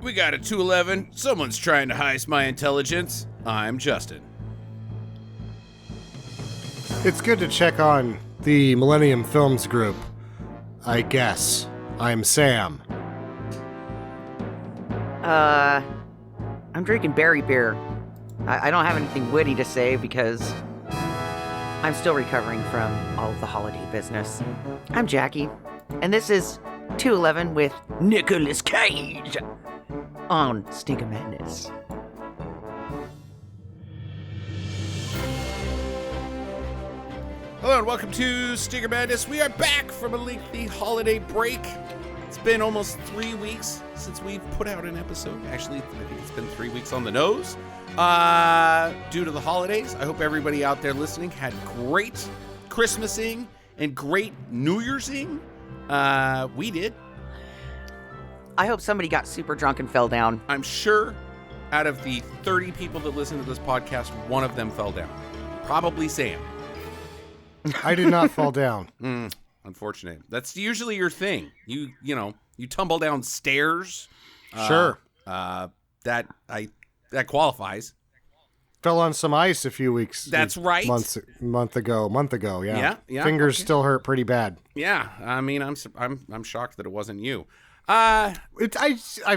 We got a 211. Someone's trying to heist my intelligence. I'm Justin. It's good to check on the Millennium Films group, I guess. I'm Sam. I'm drinking berry beer. I don't have anything witty to say because I'm still recovering from all of the holiday business. I'm Jackie, and this is 211 with Nicolas Cage on Stinker Madness. Hello and welcome to Stinker Madness. We are back from a lengthy holiday break. It's been almost 3 weeks since we've put out an episode. Actually, I think it's been 3 weeks on the nose due to the holidays. I hope everybody out there listening had great Christmasing and great New Year'sing. We did. I hope somebody got super drunk and fell down. I'm sure out of the 30 people that listen to this podcast, one of them fell down. Probably Sam. I did not fall down. Unfortunate. That's usually your thing. You tumble down stairs. Sure. That qualifies. Fell on some ice a few weeks. That's right. Month ago. Yeah. Yeah. Fingers still hurt pretty bad. Yeah. I mean, I'm shocked that it wasn't you. I've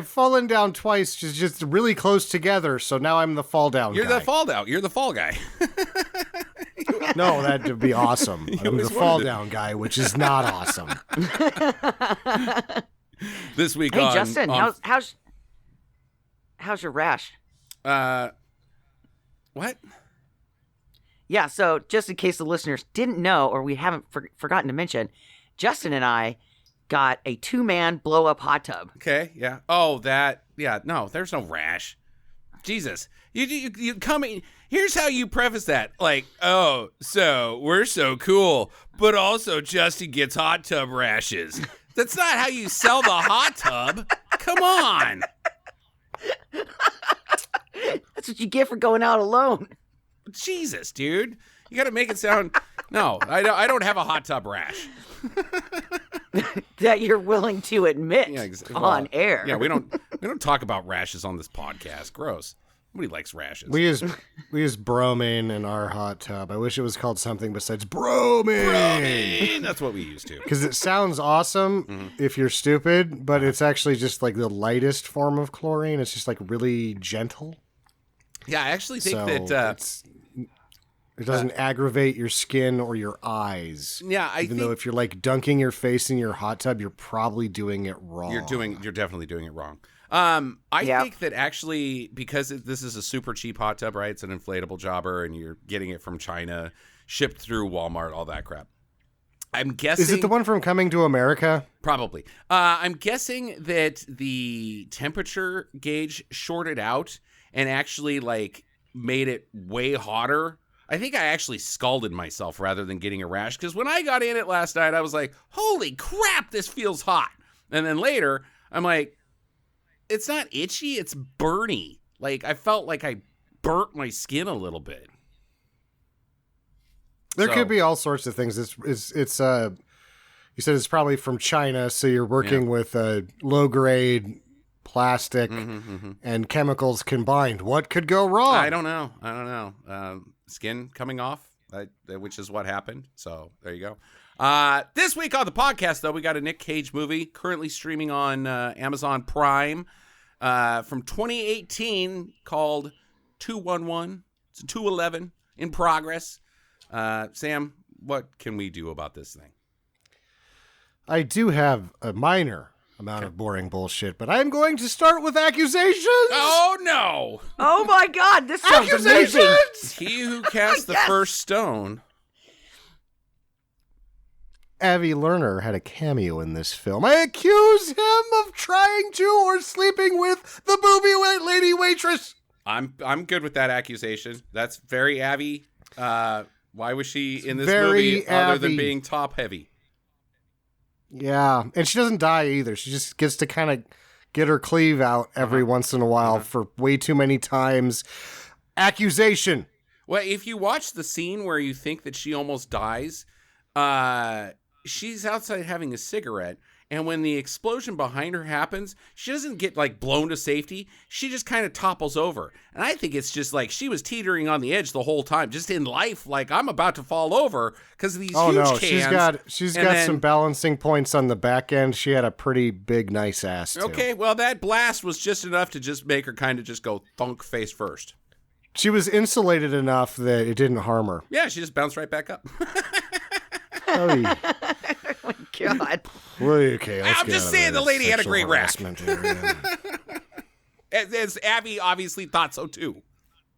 fallen down twice, just really close together. So now I'm the fall down. You're guy. the fall down. You're the fall guy. No, that'd be awesome. I'm the fall down guy, which is not awesome. This week, hey Justin, how's your rash? What? Yeah, so just in case the listeners didn't know, or we haven't forgotten to mention, Justin and I got a 2-man blow-up hot tub. Okay, yeah. Oh, that. Yeah, no, there's no rash. Jesus, you come in. Here's how you preface that. Like, oh, so we're so cool, but also Justin gets hot tub rashes. That's not how you sell the hot tub. Come on. That's what you get for going out alone. Jesus, dude. You got to make it sound. No, I don't have a hot tub rash. That you're willing to admit on air. Yeah, we don't talk about rashes on this podcast. Gross. Nobody likes rashes. We use bromine in our hot tub. I wish it was called something besides bromine. That's what we used to. Because it sounds awesome if you're stupid, but it's actually just like the lightest form of chlorine. It's just like really gentle. Yeah, I actually think it doesn't aggravate your skin or your eyes. Yeah, Even though if you're like dunking your face in your hot tub, you're probably doing it wrong. You're definitely doing it wrong. I think that actually, because this is a super cheap hot tub, right? It's an inflatable jobber, and you're getting it from China, shipped through Walmart, all that crap. I'm guessing. Is it the one from Coming to America? Probably. I'm guessing that the temperature gauge shorted out and actually like made it way hotter. I think I actually scalded myself rather than getting a rash, because when I got in it last night, I was like, holy crap, this feels hot. And then later, I'm like, it's not itchy, it's burny. Like, I felt like I burnt my skin a little bit. There could be all sorts of things. It's you said it's probably from China, so you're working with low-grade plastic and chemicals combined. What could go wrong? I don't know. Skin coming off, which is what happened. So there you go. This week on the podcast, though, we got a Nic Cage movie currently streaming on Amazon Prime from 2018 called 211. It's a 211 in progress. Sam, what can we do about this thing? I do have a minor amount of boring bullshit, but I'm going to start with accusations. Oh, no. Oh, my God. This sounds amazing. He who cast the first stone. Avi Lerner had a cameo in this film. I accuse him of trying to or sleeping with the booby lady waitress. I'm good with that accusation. That's very Avi. Why was she in this movie other than being top heavy? Yeah, and she doesn't die either. She just gets to kind of get her cleave out every once in a while for way too many times. Accusation. Well, if you watch the scene where you think that she almost dies, she's outside having a cigarette, And when the explosion behind her happens, she doesn't get like blown to safety. She just kind of topples over. And I think it's just like she was teetering on the edge the whole time, just in life. Like, I'm about to fall over because of these huge cans. She's got some balancing points on the back end. She had a pretty big, nice ass, too. Okay, well, that blast was just enough to just make her kind of just go thunk face first. She was insulated enough that it didn't harm her. Yeah, she just bounced right back up. Oh, my God. Well, okay, I'm just saying the lady had a great rap. Yeah. As Abby obviously thought so, too.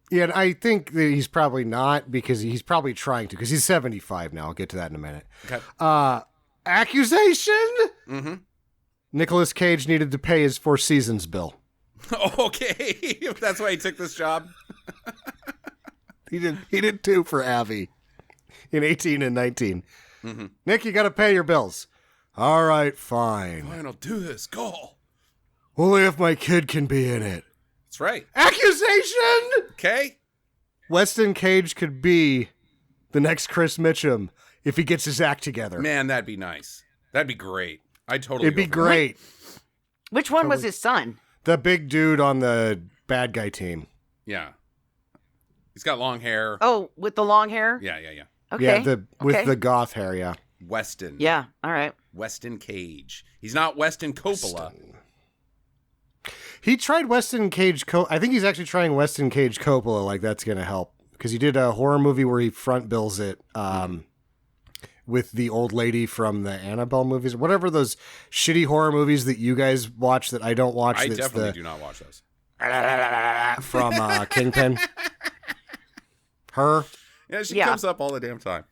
Yeah, and I think that he's probably not, because he's probably trying to, because he's 75 now. I'll get to that in a minute. Okay. Accusation? Mm-hmm. Nicolas Cage needed to pay his Four Seasons bill. Okay. That's why he took this job. He did too for Abby in 18 and 19. Mm-hmm. Nick, you got to pay your bills. All right, fine. Fine, I'll do this. Go. Only if my kid can be in it. That's right. Accusation! Okay. Weston Cage could be the next Chris Mitchum if he gets his act together. Man, that'd be nice. That'd be great. I'd totally It'd be go for that. great. Which one was his son? The big dude on the bad guy team. Yeah. He's got long hair. Oh, with the long hair? Yeah. Okay. Yeah, with the goth hair, yeah. Weston. Yeah, all right. Weston Cage. He's not Weston Coppola. He tried Weston Cage. I think he's actually trying Weston Cage Coppola. Like, that's going to help. Because he did a horror movie where he front bills it with the old lady from the Annabelle movies. Whatever those shitty horror movies that you guys watch that I don't watch. I definitely do not watch those. From Kingpin. Her. Yeah, she comes up all the damn time.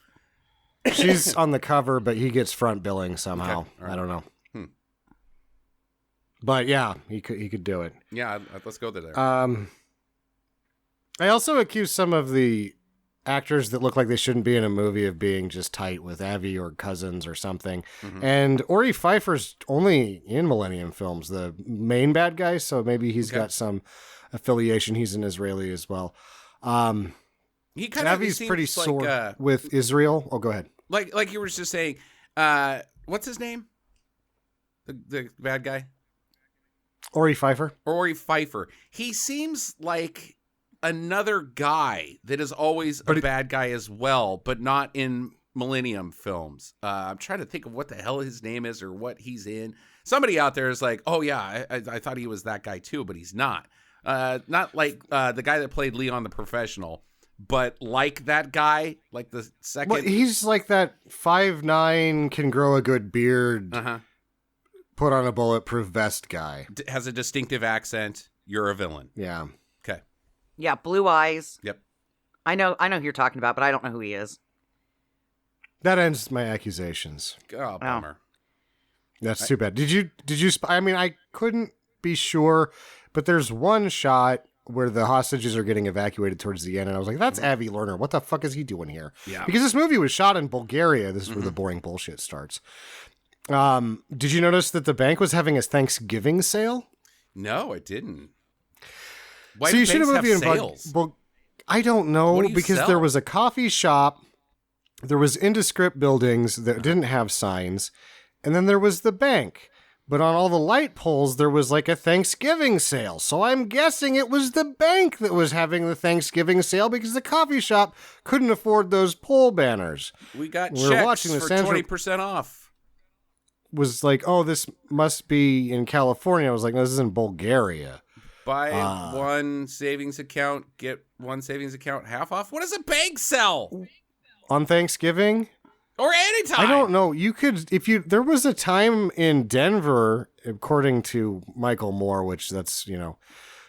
She's on the cover, but he gets front billing somehow. Okay. Right. I don't know. But yeah, he could do it. Yeah, let's go there. I also accuse some of the actors that look like they shouldn't be in a movie of being just tight with Avi or cousins or something. Mm-hmm. And Ori Pfeiffer's only in Millennium Films, the main bad guy, so maybe he's got some affiliation. He's an Israeli as well. He kind Avi's of pretty sore with Israel. Oh, go ahead. Like you were just saying, what's his name? The bad guy? Ori Pfeiffer. Ori Pfeiffer. He seems like another guy that is always a bad guy as well, but not in Millennium Films. I'm trying to think of what the hell his name is or what he's in. Somebody out there is like, oh yeah, I thought he was that guy too, but he's not. Not like the guy that played Leon the Professional, but like that guy, like the second. Well, he's like that 5'9", can grow a good beard, put on a bulletproof vest guy. Has a distinctive accent. You're a villain. Yeah. Okay. Yeah, blue eyes. Yep. I know who you're talking about, but I don't know who he is. That ends my accusations. Oh, bummer. That's too bad. Did you? I mean, I couldn't be sure, but there's one shot where the hostages are getting evacuated towards the end, and I was like, that's Avi Lerner. What the fuck is he doing here? Yeah. Because this movie was shot in Bulgaria. This is where the boring bullshit starts. Did you notice that the bank was having a Thanksgiving sale? No, I didn't. Why so do you should banks have sales? I don't know, because sell? there was a coffee shop, there was indescript buildings that didn't have signs, and then there was the bank. But on all the light poles, there was like a Thanksgiving sale. So I'm guessing it was the bank that was having the Thanksgiving sale because the coffee shop couldn't afford those pole banners. We got We're checks watching the for Sandra 20% off. Was like, oh, this must be in California. I was like, no, this is in Bulgaria. Buy one savings account, get one savings account half off. What does a bank sell? On Thanksgiving? Or anytime. I don't know. You could, there was a time in Denver, according to Michael Moore, which that's,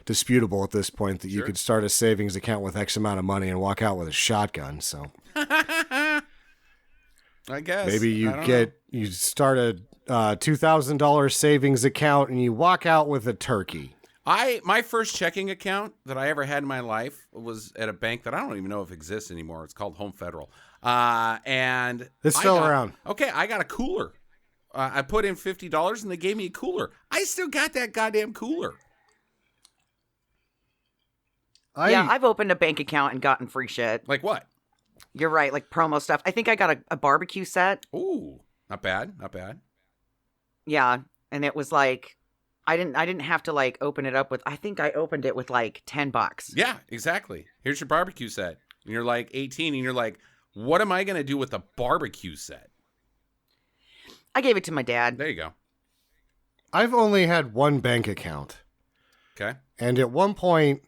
disputable at this point, that you could start a savings account with X amount of money and walk out with a shotgun. So I guess. Maybe you start a $2,000 savings account and you walk out with a turkey. My first checking account that I ever had in my life was at a bank that I don't even know if exists anymore. It's called Home Federal. And it's still around. Okay, I got a cooler. I put in $50 and they gave me a cooler. I still got that goddamn cooler. I've opened a bank account and gotten free shit. Like what? You're right, like promo stuff. I think I got a barbecue set. Ooh, not bad, not bad. Yeah, and it was like I didn't have to like open it up with. I think I opened it with like $10. Yeah, exactly. Here's your barbecue set. And you're like 18 and you're like, what am I going to do with a barbecue set? I gave it to my dad. There you go. I've only had one bank account. Okay. And at one point,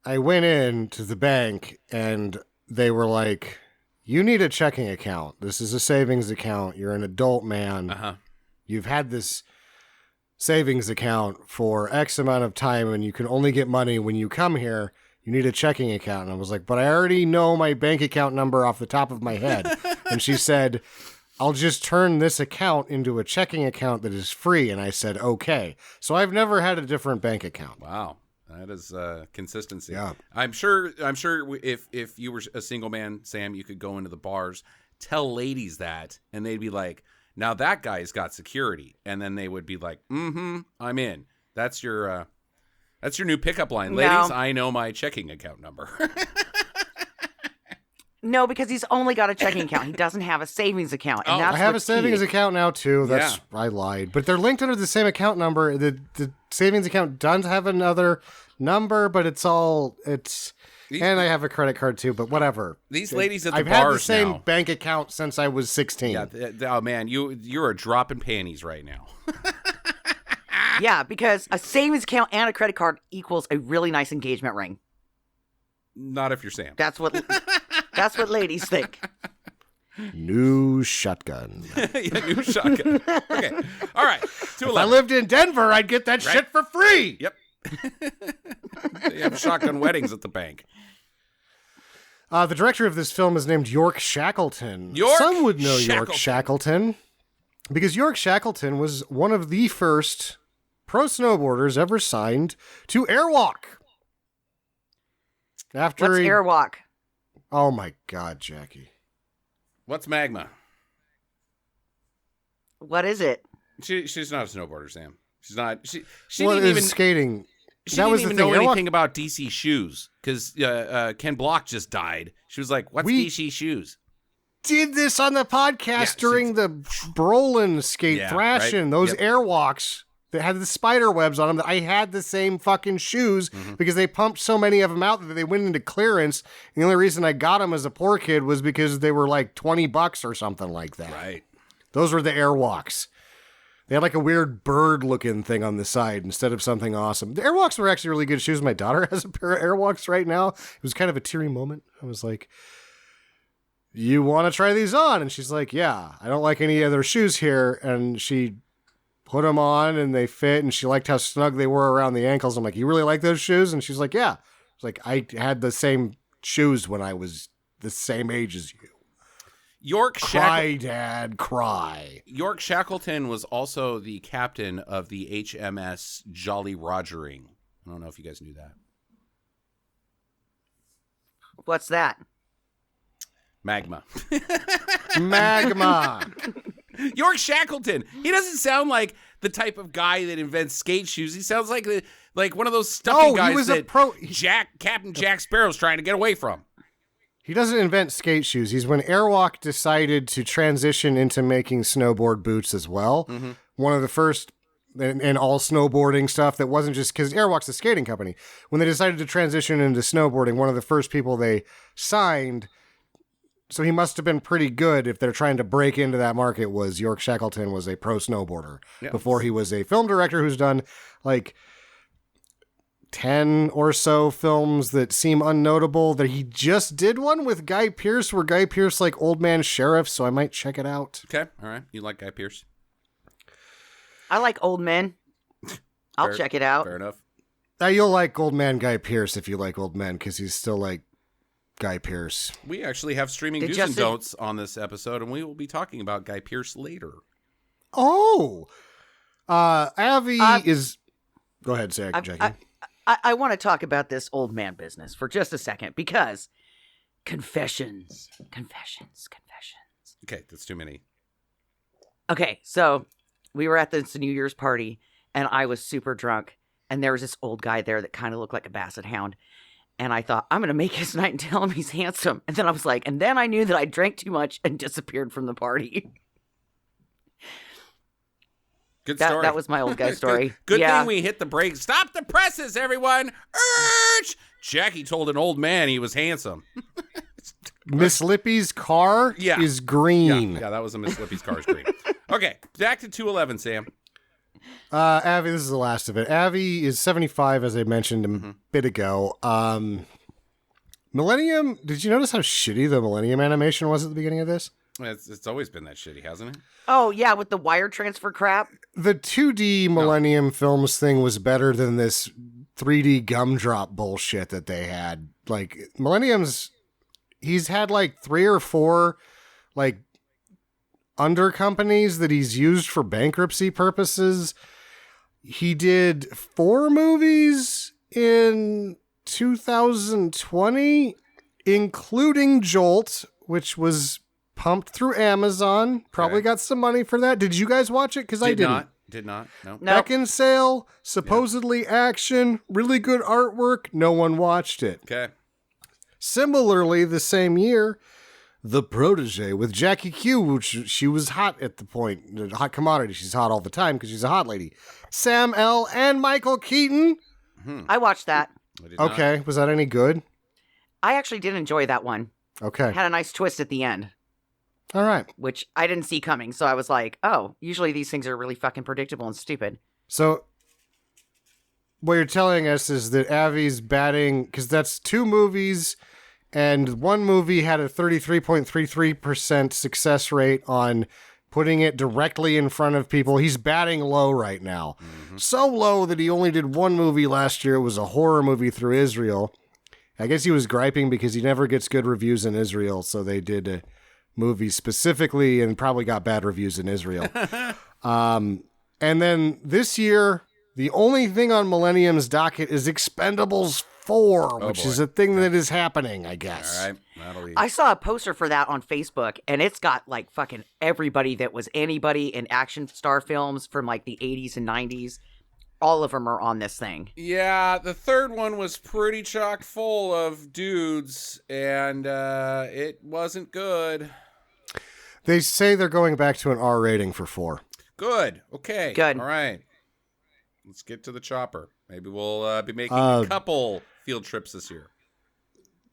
I went in to the bank and they were like, you need a checking account. This is a savings account. You're an adult man. Uh-huh. You've had this savings account for X amount of time and you can only get money when you come here. You need a checking account. And I was like, but I already know my bank account number off the top of my head. And she said, I'll just turn this account into a checking account that is free. And I said, okay. So I've never had a different bank account. Wow. That is consistency. Yeah. I'm sure if you were a single man, Sam, you could go into the bars, tell ladies that, and they'd be like, now that guy's got security. And then they would be like, I'm in. That's your new pickup line. No. Ladies, I know my checking account number. No, because he's only got a checking account. He doesn't have a savings account. And that's I have a what's savings key. account now, too. I lied. But they're linked under the same account number. The savings account does have another number, but and I have a credit card, too, but whatever. These ladies at the I've bars had the same now. bank account since I was 16. Yeah, oh man, you're a drop in panties right now. Yeah, because a savings account and a credit card equals a really nice engagement ring. Not if you're Sam. That's what ladies think. New shotgun. Yeah, new shotgun. Okay. All right. If I lived in Denver, I'd get that shit for free. Yep. They have shotgun weddings at the bank. The director of this film is named York Shackleton. York Some would know Shackleton. York Shackleton because York Shackleton was one of the first pro snowboarders ever signed to Airwalk. What's Airwalk? Oh my God, Jackie. What's magma? What is it? She's not a snowboarder, Sam. She's not. She Well, didn't it even was skating. She That didn't was the even thing. know Airwalk- anything about DC shoes because Ken Block just died. She was like, "What's DC shoes?" Did this on the podcast Yeah, during the Brolin skate Yeah, thrashing. right? Those Yep. Airwalks that had the spider webs on them. I had the same fucking shoes because they pumped so many of them out that they went into clearance. And the only reason I got them as a poor kid was because they were like $20 or something like that. Right. Those were the Airwalks. They had like a weird bird-looking thing on the side instead of something awesome. The Airwalks were actually really good shoes. My daughter has a pair of Airwalks right now. It was kind of a teary moment. I was like, you want to try these on? And she's like, yeah, I don't like any other shoes here. And she put them on and they fit and she liked how snug they were around the ankles. I'm like, you really like those shoes? And she's like, yeah. It's like, I had the same shoes when I was the same age as you. Cry, Dad, cry. York Shackleton was also the captain of the HMS Jolly Rogering. I don't know if you guys knew that. What's that? Magma. Magma. York Shackleton. He doesn't sound like the type of guy that invents skate shoes. He sounds like one of those stuffy guys he was that Captain Jack Sparrow's trying to get away from. He doesn't invent skate shoes. He's when Airwalk decided to transition into making snowboard boots as well. Mm-hmm. One of the first in all snowboarding stuff that wasn't just because Airwalk's a skating company. When they decided to transition into snowboarding, one of the first people they signed, so he must have been pretty good if they're trying to break into that market, was York Shackleton was a pro snowboarder before he was a film director who's done like 10 or so films that seem unnotable. That he just did one with Guy Pearce where Guy Pearce like old man sheriff, so I might check it out. Okay, all right. You like Guy Pearce? I like old men. I'll check it out. Fair enough. You'll like old man Guy Pearce if you like old men because he's still like Guy Pearce. We actually have streaming do's and don'ts on this episode, and we will be talking about Guy Pearce later. Oh, Avi is. Go ahead, Jackie. I want to talk about this old man business for just a second because confessions. Okay, that's too many. Okay, so we were at this New Year's party and I was super drunk and there was this old guy there that kind of looked like a basset hound. And I thought, I'm going to make his night and tell him he's handsome. And then I was like, and then I knew that I drank too much and disappeared from the party. Good story. That was my old guy story. Good yeah. thing we hit the brakes. Stop the presses, everyone. Urge! Jackie told an old man he was handsome. Miss Lippy's car is green. Yeah, that was a Miss Lippy's car is green. Okay, back to 211, Sam. Avi, this is the last of it. Avi is 75, as I mentioned a bit ago. Millennium, did you notice how shitty the Millennium animation was at the beginning of this? It's always been that shitty, hasn't it? Oh, yeah, with the wire transfer crap. The 2D Millennium Films thing was better than this 3D gumdrop bullshit that they had. Like, Millennium's, he's had like 3 or 4, like, under companies that he's used for bankruptcy purposes. He did 4 movies in 2020, including Jolt, which was pumped through Amazon. Probably got some money for that. Did you guys watch it? Because I didn't. Did not. No. Beckinsale, supposedly action, really good artwork. No one watched it. Okay. Similarly, the same year, The Protege with Jackie Q, which she was hot at the point. A hot commodity. She's hot all the time because she's a hot lady. Sam L. and Michael Keaton. I watched that. Okay. Was that any good? I actually did enjoy that one. Okay. Had a nice twist at the end, All right. which I didn't see coming. So I was like, oh, usually these things are really fucking predictable and stupid. So what you're telling us is that Avi's batting, because that's 2 movies, and one movie had a 33.33% success rate on putting it directly in front of people. He's batting low right now. So low that he only did 1 movie last year. It was a horror movie through Israel. I guess he was griping because he never gets good reviews in Israel, so they did a movie specifically and probably got bad reviews in Israel. And then this year, the only thing on Millennium's docket is Expendables 4, which is a thing that is happening, I guess. All right. That'll be... I saw a poster for that on Facebook, and it's got like fucking everybody that was anybody in action star films from like the 80s and 90s. All of them are on this thing. Yeah, the third one was pretty chock full of dudes, and it wasn't good. They say they're going back to an R rating for 4. Good. Okay. Good. All right. Let's get to the chopper. Maybe we'll be making a couple field trips this year.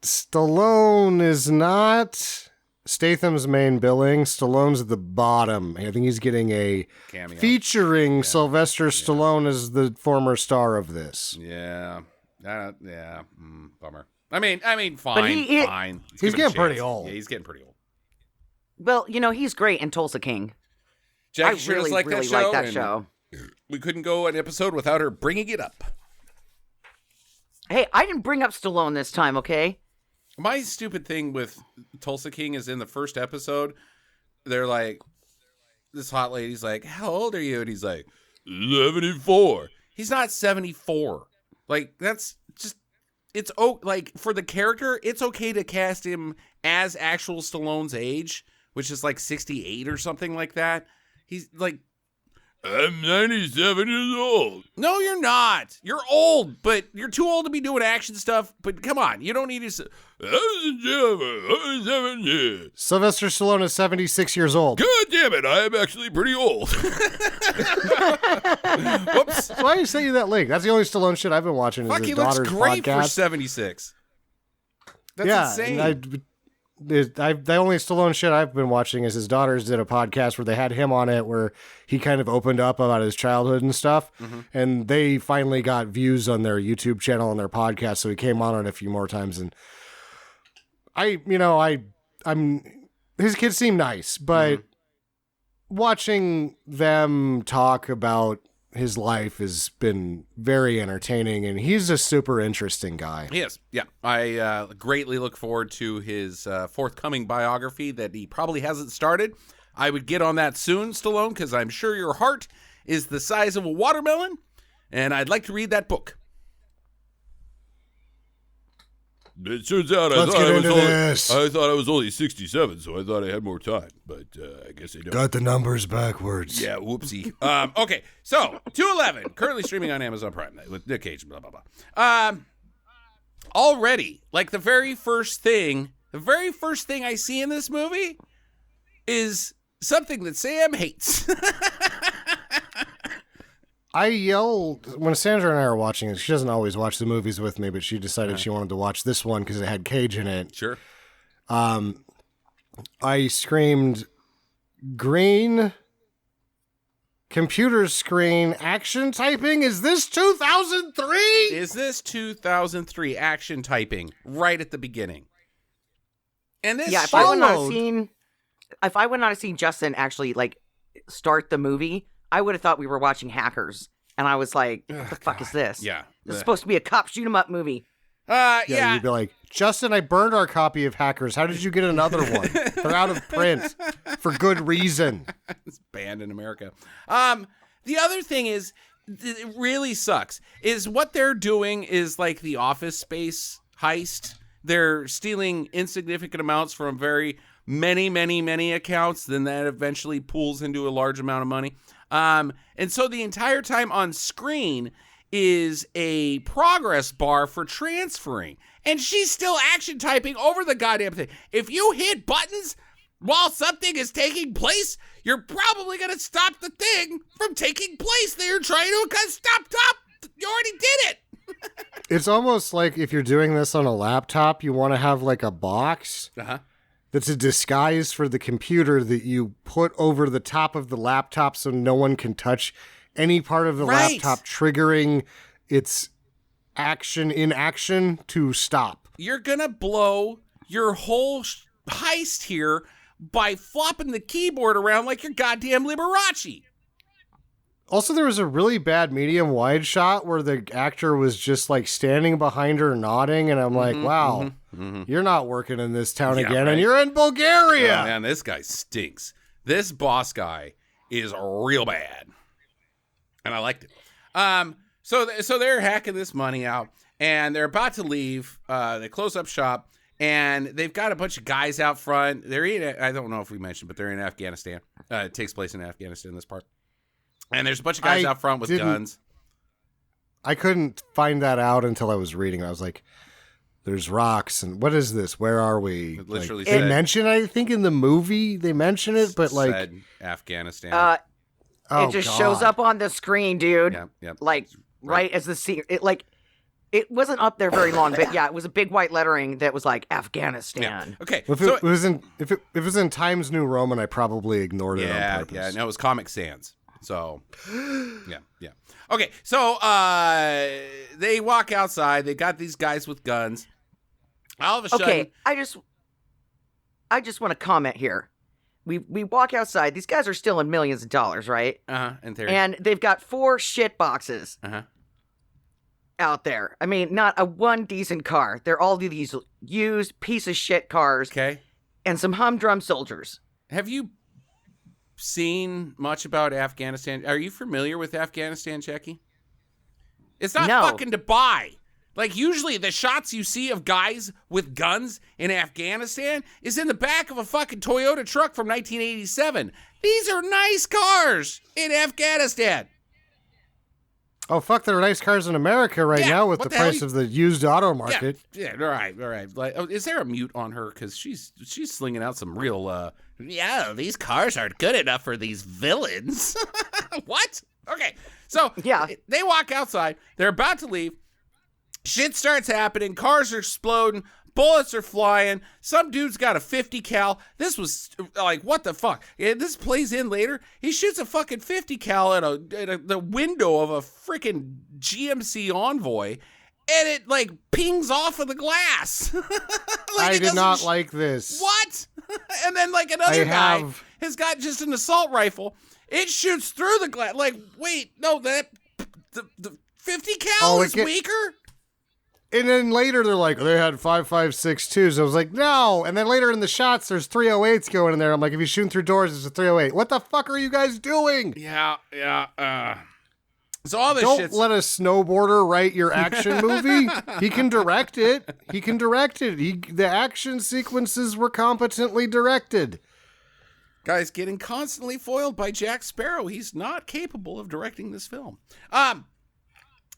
Stallone is not Statham's main billing. Stallone's at the bottom. I think he's getting a Cameo. featuring Sylvester Stallone as the former star of this. Yeah. Bummer. I mean, fine. But fine. He's getting pretty old. Yeah, he's getting pretty old. Well, you know, he's great in Tulsa King. Jackie I sure really, does like really that show. like that and show. We couldn't go an episode without her bringing it up. Hey, I didn't bring up Stallone this time, okay? My stupid thing with Tulsa King is in the first episode, they're like, this hot lady's like, how old are you? And he's like, 74. He's not 74. Like, that's just, it's, like, for the character, it's okay to cast him as actual Stallone's age, which is like 68 or something like that. He's like, I'm 97 years old. No, you're not. You're old, but you're too old to be doing action stuff. But come on, you don't need to. I was 7 years. Sylvester Stallone is 76 years old. God damn it, I am actually pretty old. Whoops. Why are you saying that link? That's the only Stallone shit I've been watching. Fuck, is he his looks daughter's great podcast. for 76. That's insane. The only Stallone shit I've been watching is his daughters did a podcast where they had him on it, where he kind of opened up about his childhood and stuff. And they finally got views on their YouTube channel and their podcast, so he came on it a few more times. And his kids seem nice, but watching them talk about his life has been very entertaining, and he's a super interesting guy. He is, yeah. I greatly look forward to his forthcoming biography that he probably hasn't started. I would get on that soon, Stallone, because I'm sure your heart is the size of a watermelon, and I'd like to read that book. It turns out I thought I was only 67, so I thought I had more time, but I guess I don't. Got the numbers backwards. Yeah, whoopsie. Okay, so 211, currently streaming on Amazon Prime with Nic Cage, blah, blah, blah. Already, like the very first thing I see in this movie is something that Sam hates. I yelled when Sandra and I were watching it. She doesn't always watch the movies with me, but she decided she wanted to watch this one because it had Cage in it. Sure. I screamed, "Green computer screen action typing? Is this 2003? Is this 2003 action typing right at the beginning?" And this if I would not have seen Justin actually like start the movie, I would have thought we were watching Hackers, and I was like, "What the fuck is this? Yeah, this is supposed to be a cop shoot 'em up movie." You'd be like, "Justin, I burned our copy of Hackers. How did you get another one? They're out of print for good reason." It's banned in America. The other thing is, it really sucks, is what they're doing is like the Office Space heist. They're stealing insignificant amounts from very many accounts, then that eventually pools into a large amount of money. And so the entire time on screen is a progress bar for transferring. And she's still action typing over the goddamn thing. If you hit buttons while something is taking place, you're probably going to stop the thing from taking place that you're trying to stop. You already did it. It's almost like if you're doing this on a laptop, you want to have like a box that's a disguise for the computer that you put over the top of the laptop so no one can touch any part of the laptop, triggering its action to stop. You're going to blow your whole heist here by flopping the keyboard around like you're goddamn Liberace. Also, there was a really bad medium wide shot where the actor was just like standing behind her nodding, and I'm like, wow, you're not working in this town again, and you're in Bulgaria. Oh, man, this guy stinks. This boss guy is real bad. And I liked it. So they're hacking this money out, and they're about to leave. They close up shop, and they've got a bunch of guys out front. They're in, I don't know if we mentioned, but they're in Afghanistan. It takes place in Afghanistan, this part. And there's a bunch of guys out front with guns. I couldn't find that out until I was reading. I was like, there's rocks, and what is this? Where are we? It literally they mention, I think in the movie, they mention it, but like... Said Afghanistan. It just shows up on the screen, dude. Yep. Like, right as the scene... It wasn't up there very long, but yeah, it was a big white lettering that was like Afghanistan. Yeah. Okay. If it was in Times New Roman, I probably ignored it on purpose. Yeah, no, it was Comic Sans. So, yeah. Okay, so they walk outside. They got these guys with guns. All of a sudden... Okay, I just want to comment here. We walk outside. These guys are stealing millions of dollars, right? In theory. And they've got 4 shit boxes out there. I mean, not a one decent car. They're all these used piece of shit cars. Okay. And some humdrum soldiers. Have you seen much about Afghanistan? Are you familiar with Afghanistan, Jackie? It's not fucking to buy. Like, usually the shots you see of guys with guns in Afghanistan is in the back of a fucking Toyota truck from 1987. These are nice cars in Afghanistan. Oh, fuck, there are nice cars in America now with the price of the used auto market. Yeah, all right. Like, is there a mute on her? Because she's slinging out some real, these cars aren't good enough for these villains. What? Okay, so they walk outside. They're about to leave. Shit starts happening. Cars are exploding. Bullets are flying. Some dude's got a 50 cal. This was like, what the fuck? This plays in later. He shoots a fucking 50 cal at the window of a freaking GMC Envoy, and it like pings off of the glass. I did not like this. What? And then like another guy has got just an assault rifle. It shoots through the glass. Like, wait, no, the 50 cal is weaker? And then later they're like, they had 5.56.2s. I was like, no. And then later in the shots, there's 308s going in there. I'm like, if you're shooting through doors, it's a 308. What the fuck are you guys doing? Yeah. So all this Don't let a snowboarder write your action movie. He can direct it. The action sequences were competently directed. Guy's getting constantly foiled by Jack Sparrow. He's not capable of directing this film.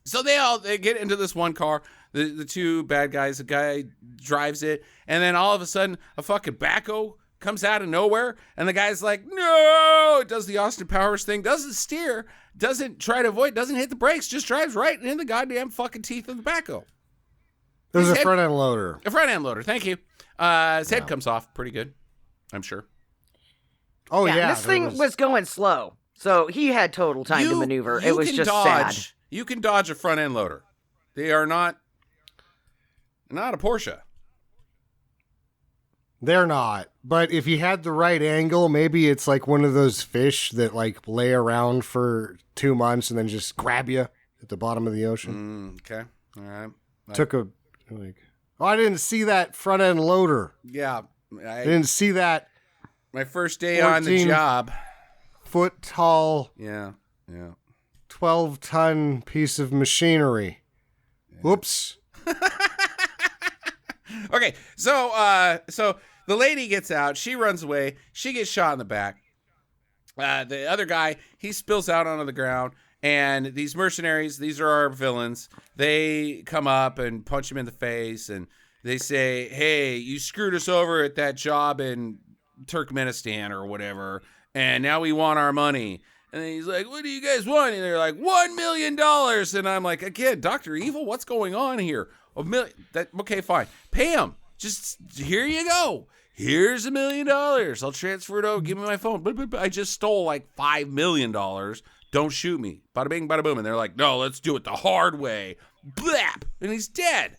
So they get into this one car. The two bad guys, the guy drives it, and then all of a sudden, a fucking backhoe comes out of nowhere, and the guy's like, no! It does the Austin Powers thing, doesn't steer, doesn't try to avoid, doesn't hit the brakes, just drives right in the goddamn fucking teeth of the backhoe. It was a front end loader. A front end loader, thank you. His head comes off pretty good, I'm sure. Oh, yeah. This thing was going slow, so he had total time to maneuver. It was just sad. You can dodge a front end loader. They are not a Porsche. They're not. But if you had the right angle, maybe it's like one of those fish that like lay around for 2 months and then just grab you at the bottom of the ocean. Okay. All right. I didn't see that front end loader. Yeah. I didn't see that. My first day on the job. Foot tall. Yeah. 12-ton piece of machinery. Yeah. Whoops. Okay, so the lady gets out. She runs away. She gets shot in the back. The other guy, he spills out onto the ground. And these mercenaries, these are our villains. They come up and punch him in the face. And they say, hey, you screwed us over at that job in Turkmenistan or whatever. And now we want our money. And then he's like, what do you guys want? And they're like, $1 million. And I'm like, again, Dr. Evil, what's going on here? Okay, fine. Pay him. Just, here you go. Here's $1 million. I'll transfer it over. Give me my phone. I just stole like $5 million. Don't shoot me. Bada bing, bada boom. And they're like, no, let's do it the hard way. Blap. And he's dead.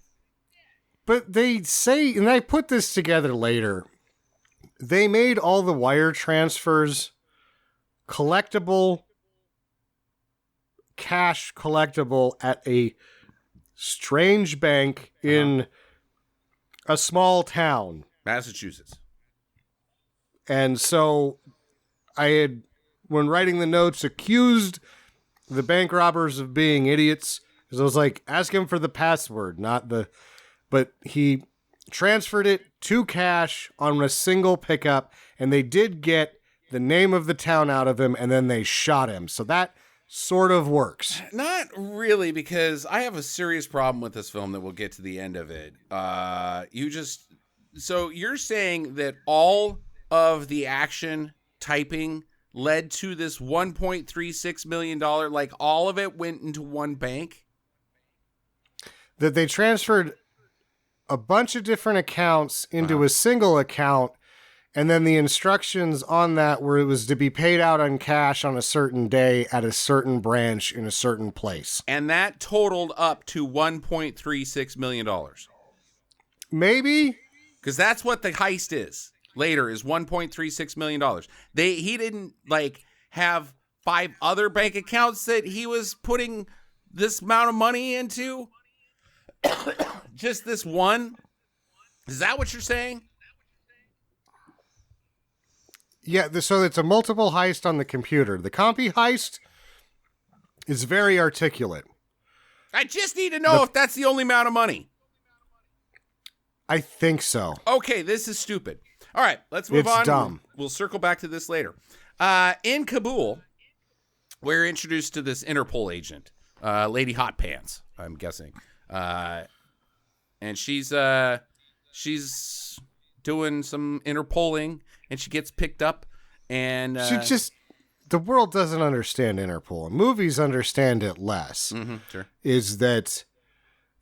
But they say, and I put this together later, they made all the wire transfers collectible, cash collectible at a strange bank in a small town. Massachusetts. And so I had, when writing the notes, accused the bank robbers of being idiots. Because I was like, ask him for the password, but he transferred it to cash on a single pickup, and they did get the name of the town out of him, and then they shot him. So that sort of works. Not really, because I have a serious problem with this film that we'll get to the end of it. So you're saying that all of the action typing led to this $1.36 million, like all of it went into one bank? That they transferred a bunch of different accounts into a single account, and then the instructions on that were it was to be paid out on cash on a certain day at a certain branch in a certain place. And that totaled up to $1.36 million. Maybe? Because that's what the heist is. Later is $1.36 million. He didn't like have 5 other bank accounts that he was putting this amount of money into. Just this one. Is that what you're saying? Yeah, so it's a multiple heist on the computer. The compy heist is very articulate. I just need to know if that's the only amount of money. I think so. Okay, this is stupid. All right, let's move on. It's dumb. We'll circle back to this later. In Kabul, we're introduced to this Interpol agent, Lady Hot Pants, I'm guessing. And she's doing some Interpoling, and she gets picked up. And the world doesn't understand Interpol. Movies understand it less. Sure. Is that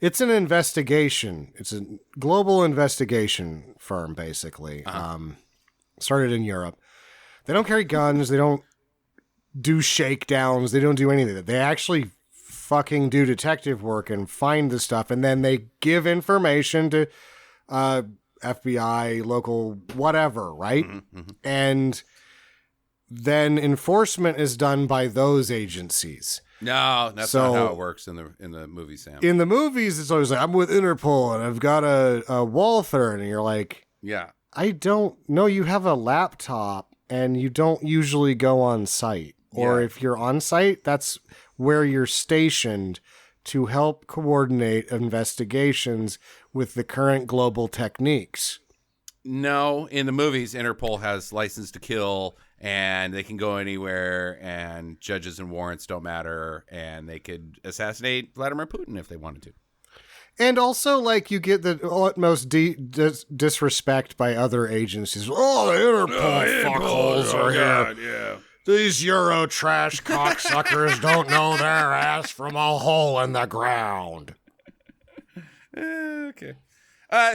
it's an investigation. It's a global investigation firm, basically. Started in Europe. They don't carry guns. They don't do shakedowns. They don't do anything. They actually fucking do detective work and find the stuff, and then they give information to FBI, local, whatever, right? And then enforcement is done by those agencies. No, that's not how it works in the movie, Sam. In the movies, it's always like, I'm with Interpol and I've got a Walther, and you're like, yeah, I don't know. You have a laptop and you don't usually go on site. Or if you're on site, that's where you're stationed to help coordinate investigations with the current global techniques. No, in the movies, Interpol has license to kill, and they can go anywhere, and judges and warrants don't matter, and they could assassinate Vladimir Putin if they wanted to. And also, like, you get the utmost disrespect by other agencies. Oh, the Interpol fuckholes are here. Yeah. These Euro trash cocksuckers don't know their ass from a hole in the ground. Okay.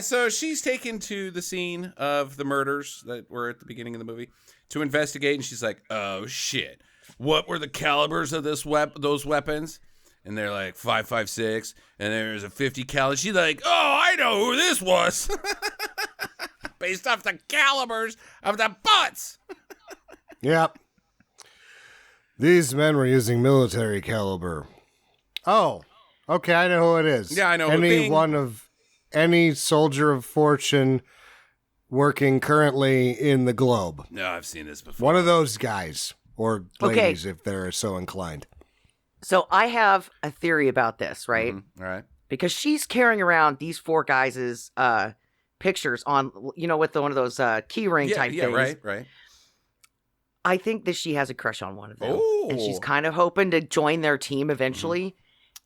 So she's taken to the scene of the murders that were at the beginning of the movie to investigate, and she's like, "Oh shit! What were the calibers of those weapons?" And they're like 5.56, and there's a 50 cal. She's like, "Oh, I know who this was, based off the calibers of the bullets." Yep. These men were using military caliber. Oh, okay, I know who it is. Yeah, I know. Any soldier of fortune working currently in the globe. No, I've seen this before. One of those guys or ladies, if they're so inclined. So I have a theory about this, right? Mm-hmm. All right. Because she's carrying around these four guys' pictures on, with one of those key ring type things. Right. I think that she has a crush on one of them. Oh. And she's kind of hoping to join their team eventually.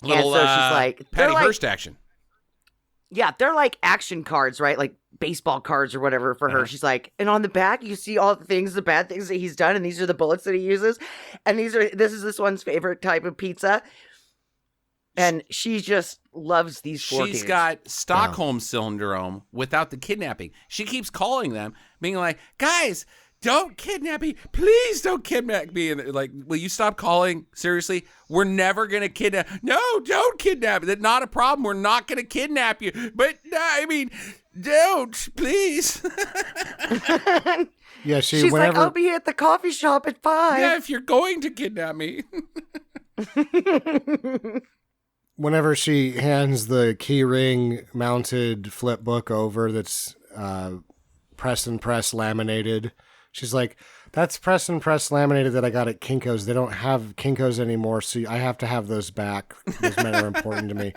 Mm-hmm. Little, and so she's like... Patty Hearst action. Yeah, they're like action cards, right? Like baseball cards or whatever for her. She's like, and on the back, you see all the bad things that he's done, and these are the bullets that he uses. And this is this one's favorite type of pizza. And she just loves these four She's dudes. got Stockholm Syndrome without the kidnapping. She keeps calling them, being like, "Guys, don't kidnap me. Please don't kidnap me." And like, will you stop calling? Seriously? We're never going to kidnap. No, don't kidnap me. That's not a problem. We're not going to kidnap you. But, don't, please. Yeah, she's like, I'll be at the coffee shop at 5. Yeah, if you're going to kidnap me. Whenever she hands the key ring mounted flip book over that's press and press laminated, she's like, "That's press and press laminated that I got at Kinko's. They don't have Kinko's anymore, so I have to have those back. Those men are important to me."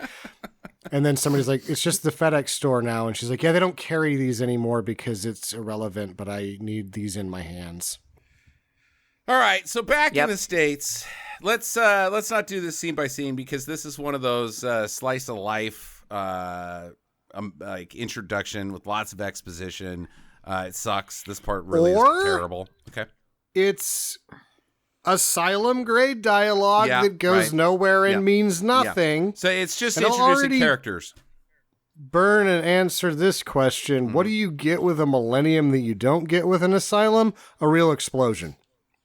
And then somebody's like, "It's just the FedEx store now." And she's like, "Yeah, they don't carry these anymore because it's irrelevant, but I need these in my hands." All right, so back in the States, let's not do this scene by scene because this is one of those slice of life like introduction with lots of exposition. It sucks. This part really is terrible. Okay. It's asylum grade dialogue that goes nowhere and means nothing. Yeah. So it's just introducing characters. Burn and answer this question. Mm-hmm. What do you get with a millennium that you don't get with an asylum? A real explosion.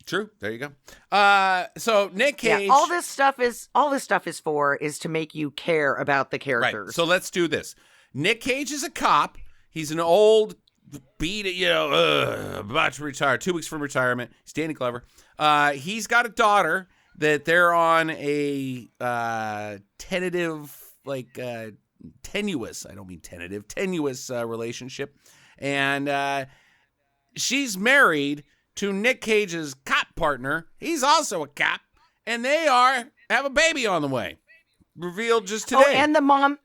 True. There you go. So Nic Cage. Yeah, all this stuff is to make you care about the characters. Right. So let's do this. Nic Cage is a cop. He's an old about to retire, 2 weeks from retirement. He's Danny Glover. He's got a daughter that they're on a tenuous, relationship. And she's married to Nic Cage's cop partner. He's also a cop. And they have a baby on the way. Revealed just today. Oh, and the mom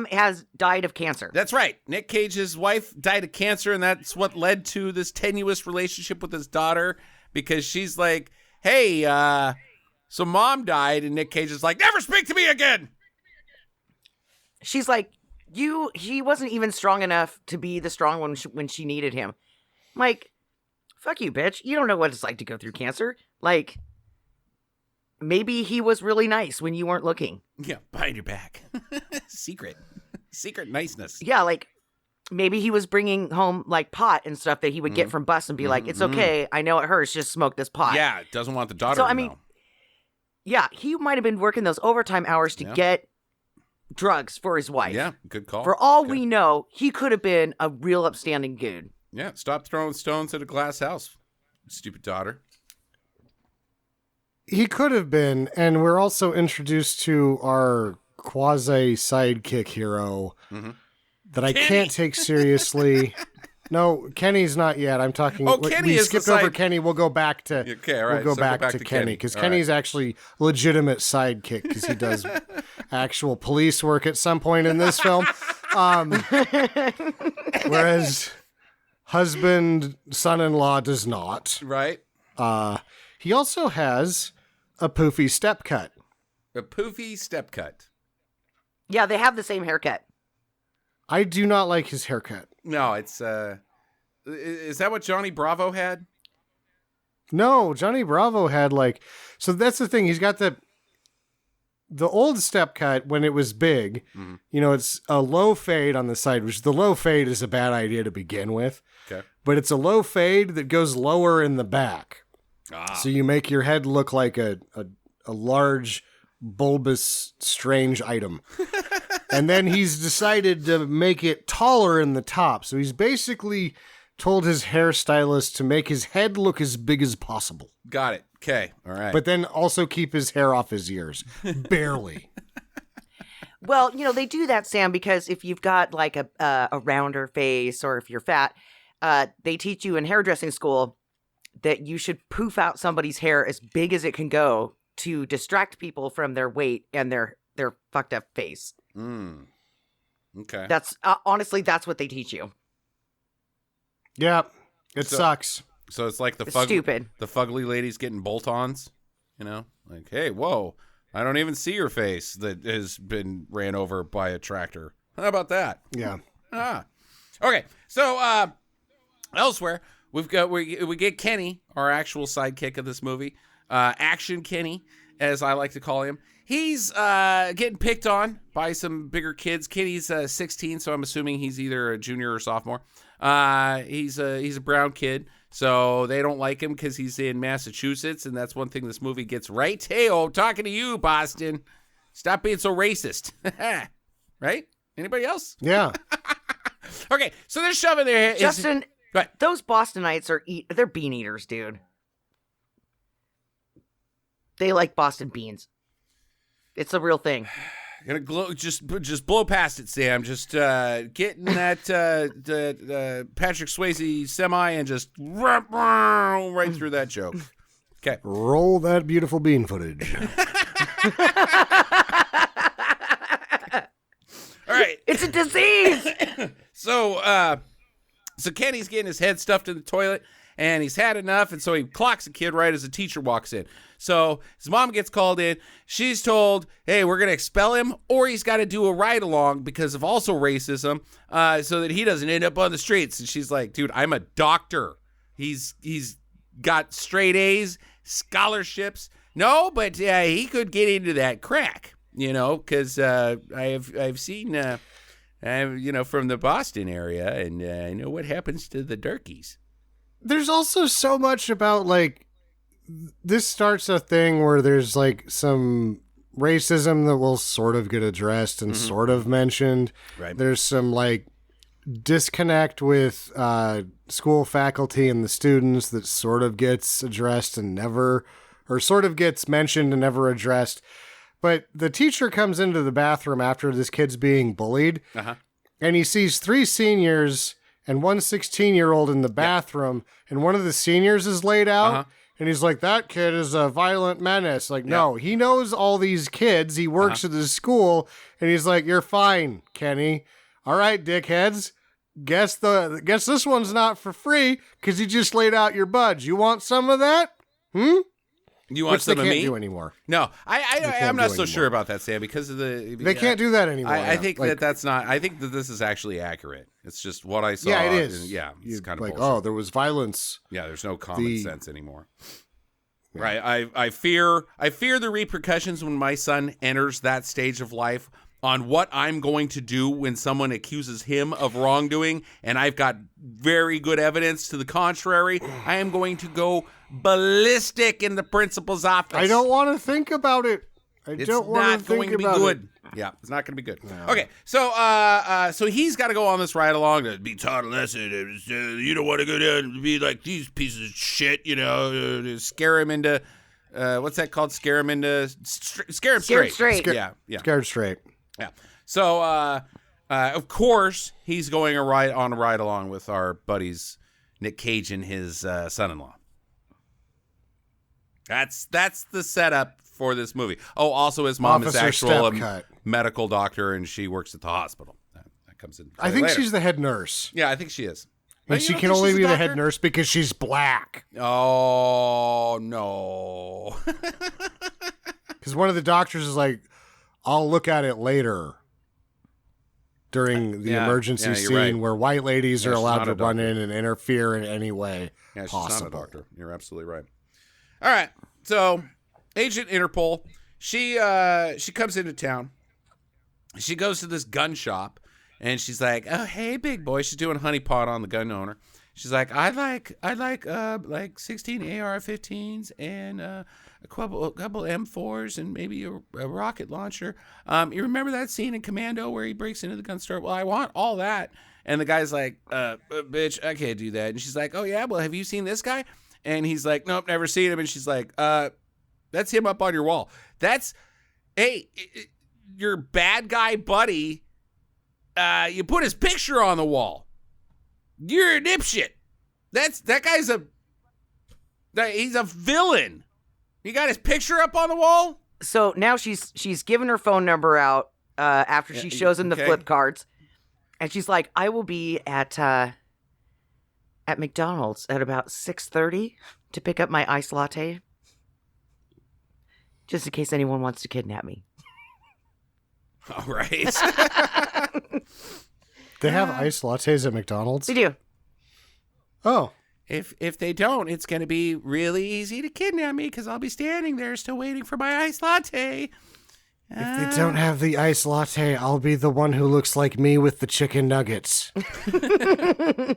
has died of cancer. That's right. Nic Cage's wife died of cancer, and that's what led to this tenuous relationship with his daughter, because she's like, "Hey, so mom died," and Nic Cage is like, "Never speak to me again." She's like, he wasn't even strong enough to be the strong one when she needed him. I'm like, fuck you, bitch. You don't know what it's like to go through cancer. Like, maybe he was really nice when you weren't looking. Yeah, behind your back. Secret niceness. Yeah, like maybe he was bringing home like pot and stuff that he would get from bus and be like, "It's okay, I know it hurts, just smoke this pot." Yeah, doesn't want the daughter to know. know. Yeah, he might have been working those overtime hours to get drugs for his wife. Yeah, good call. For all we know, he could have been a real upstanding dude. Yeah, stop throwing stones at a glass house, stupid daughter. He could have been, and we're also introduced to our quasi-sidekick hero that I can't take seriously. No, Kenny's not yet. I'm talking... Kenny we is skipped the over Kenny. We'll go back to... Okay, all right. We'll go back to Kenny, because Kenny's actually legitimate sidekick, because he does actual police work at some point in this film. Whereas husband, son-in-law does not. Right. He also has a poofy step cut. A poofy step cut. Yeah, they have the same haircut. I do not like his haircut. No, it's is that what Johnny Bravo had? No, Johnny Bravo had like, so that's the thing. He's got the old step cut when it was big. You know, it's a low fade on the side, which the low fade is a bad idea to begin with. Okay. But it's a low fade that goes lower in the back. So you make your head look like a large, bulbous, strange item. And then he's decided to make it taller in the top. So he's basically told his hairstylist to make his head look as big as possible. Got it. Okay. All right. But then also keep his hair off his ears. Barely. Well, you know, they do that, Sam, because if you've got like a rounder face or if you're fat, they teach you in hairdressing school that you should poof out somebody's hair as big as it can go to distract people from their weight and their fucked up face. Okay. That's honestly, that's what they teach you. Yeah, it sucks. So it's like the stupid. The fugly ladies getting bolt-ons, you know? Like, hey, whoa, I don't even see your face that has been ran over by a tractor. How about that? Yeah. Okay, so elsewhere, we get Kenny, our actual sidekick of this movie, Action Kenny, as I like to call him. He's getting picked on by some bigger kids. Kenny's 16, so I'm assuming he's either a junior or sophomore. He's a brown kid, so they don't like him because he's in Massachusetts, and that's one thing this movie gets right. Hey-o, talking to you, Boston. Stop being so racist. Right? Anybody else? Yeah. Okay, so they're shoving their head. Justin, those Bostonites they're bean eaters, dude. They like Boston beans. It's a real thing. Gonna just blow past it, Sam. Just getting that Patrick Swayze semi and just right through that joke. Okay, roll that beautiful bean footage. All right, it's a disease. So Kenny's getting his head stuffed in the toilet, and he's had enough, and so he clocks a kid right as the teacher walks in. So his mom gets called in. She's told, hey, we're going to expel him, or he's got to do a ride-along because of also racism, so that he doesn't end up on the streets. And she's like, dude, I'm a doctor. He's got straight A's, scholarships. No, but he could get into that crack, you know, because I've seen, from the Boston area, and I know what happens to the darkies. There's also so much about, like, this starts a thing where there's, like, some racism that will sort of get addressed and sort of mentioned. Right. There's some, like, disconnect with school faculty and the students that sort of gets addressed and never, or sort of gets mentioned and never addressed. But the teacher comes into the bathroom after this kid's being bullied, and he sees 3 seniors and one 16-year-old in the bathroom, and one of the seniors is laid out, and he's like, that kid is a violent menace. Like, no, he knows all these kids. He works at the school, and he's like, you're fine, Kenny. All right, dickheads. Guess this one's not for free, because you just laid out your buds. You want some of that? You want some of me? They can't do anymore. No, I'm not so sure about that, Sam, because of the. They can't do that anymore. I think that's not. I think that this is actually accurate. It's just what I saw. Yeah, it is. And it's kind of like, bullshit. oh, there was violence. Yeah, there's no common sense anymore. Yeah. Right. I fear the repercussions when my son enters that stage of life on what I'm going to do when someone accuses him of wrongdoing, and I've got very good evidence to the contrary. I am going to go ballistic in the principal's office. I don't want to think about it. It's not going to be good. Yeah, it's not going to be good. No. Okay, so he's got to go on this ride along to be taught a lesson. You don't want to go down and be like these pieces of shit, to scare him into what's that called? Scare him straight. Yeah. Scared straight. Yeah. So of course he's going on a ride along with our buddies Nic Cage and his son-in-law. That's the setup for this movie. Oh, also his mom is actual medical doctor, and she works at the hospital. That comes in. I think later. She's the head nurse. Yeah, I think she is. And she can only be the head nurse because she's black. Oh, no. Because one of the doctors is like, I'll look at it later during the emergency scene where white ladies are allowed to run in and interfere in any way possible. She's not a doctor. You're absolutely right. All right. So, Agent Interpol, she comes into town. She goes to this gun shop, and she's like, "Oh, hey, big boy." She's doing honeypot on the gun owner. She's like, "I'd like 16 AR-15s and a couple M4s and maybe a rocket launcher. You remember that scene in Commando where he breaks into the gun store? Well, I want all that." And the guy's like, "Bitch, I can't do that." And she's like, "Oh yeah, well, have you seen this guy?" And he's like, "Nope, never seen him." And she's like, "That's him up on your wall. That's, hey, your bad guy buddy. You put his picture on the wall. You're a dipshit. That guy's he's a villain. You got his picture up on the wall." So now she's given her phone number out after she shows him the flip cards, and she's like, "I will be at McDonald's at about 6:30 to pick up my iced latte, just in case anyone wants to kidnap me." All right. They have iced lattes at McDonald's? They do. Oh. If they don't, it's going to be really easy to kidnap me because I'll be standing there still waiting for my iced latte. If they don't have the iced latte, I'll be the one who looks like me with the chicken nuggets. Okay.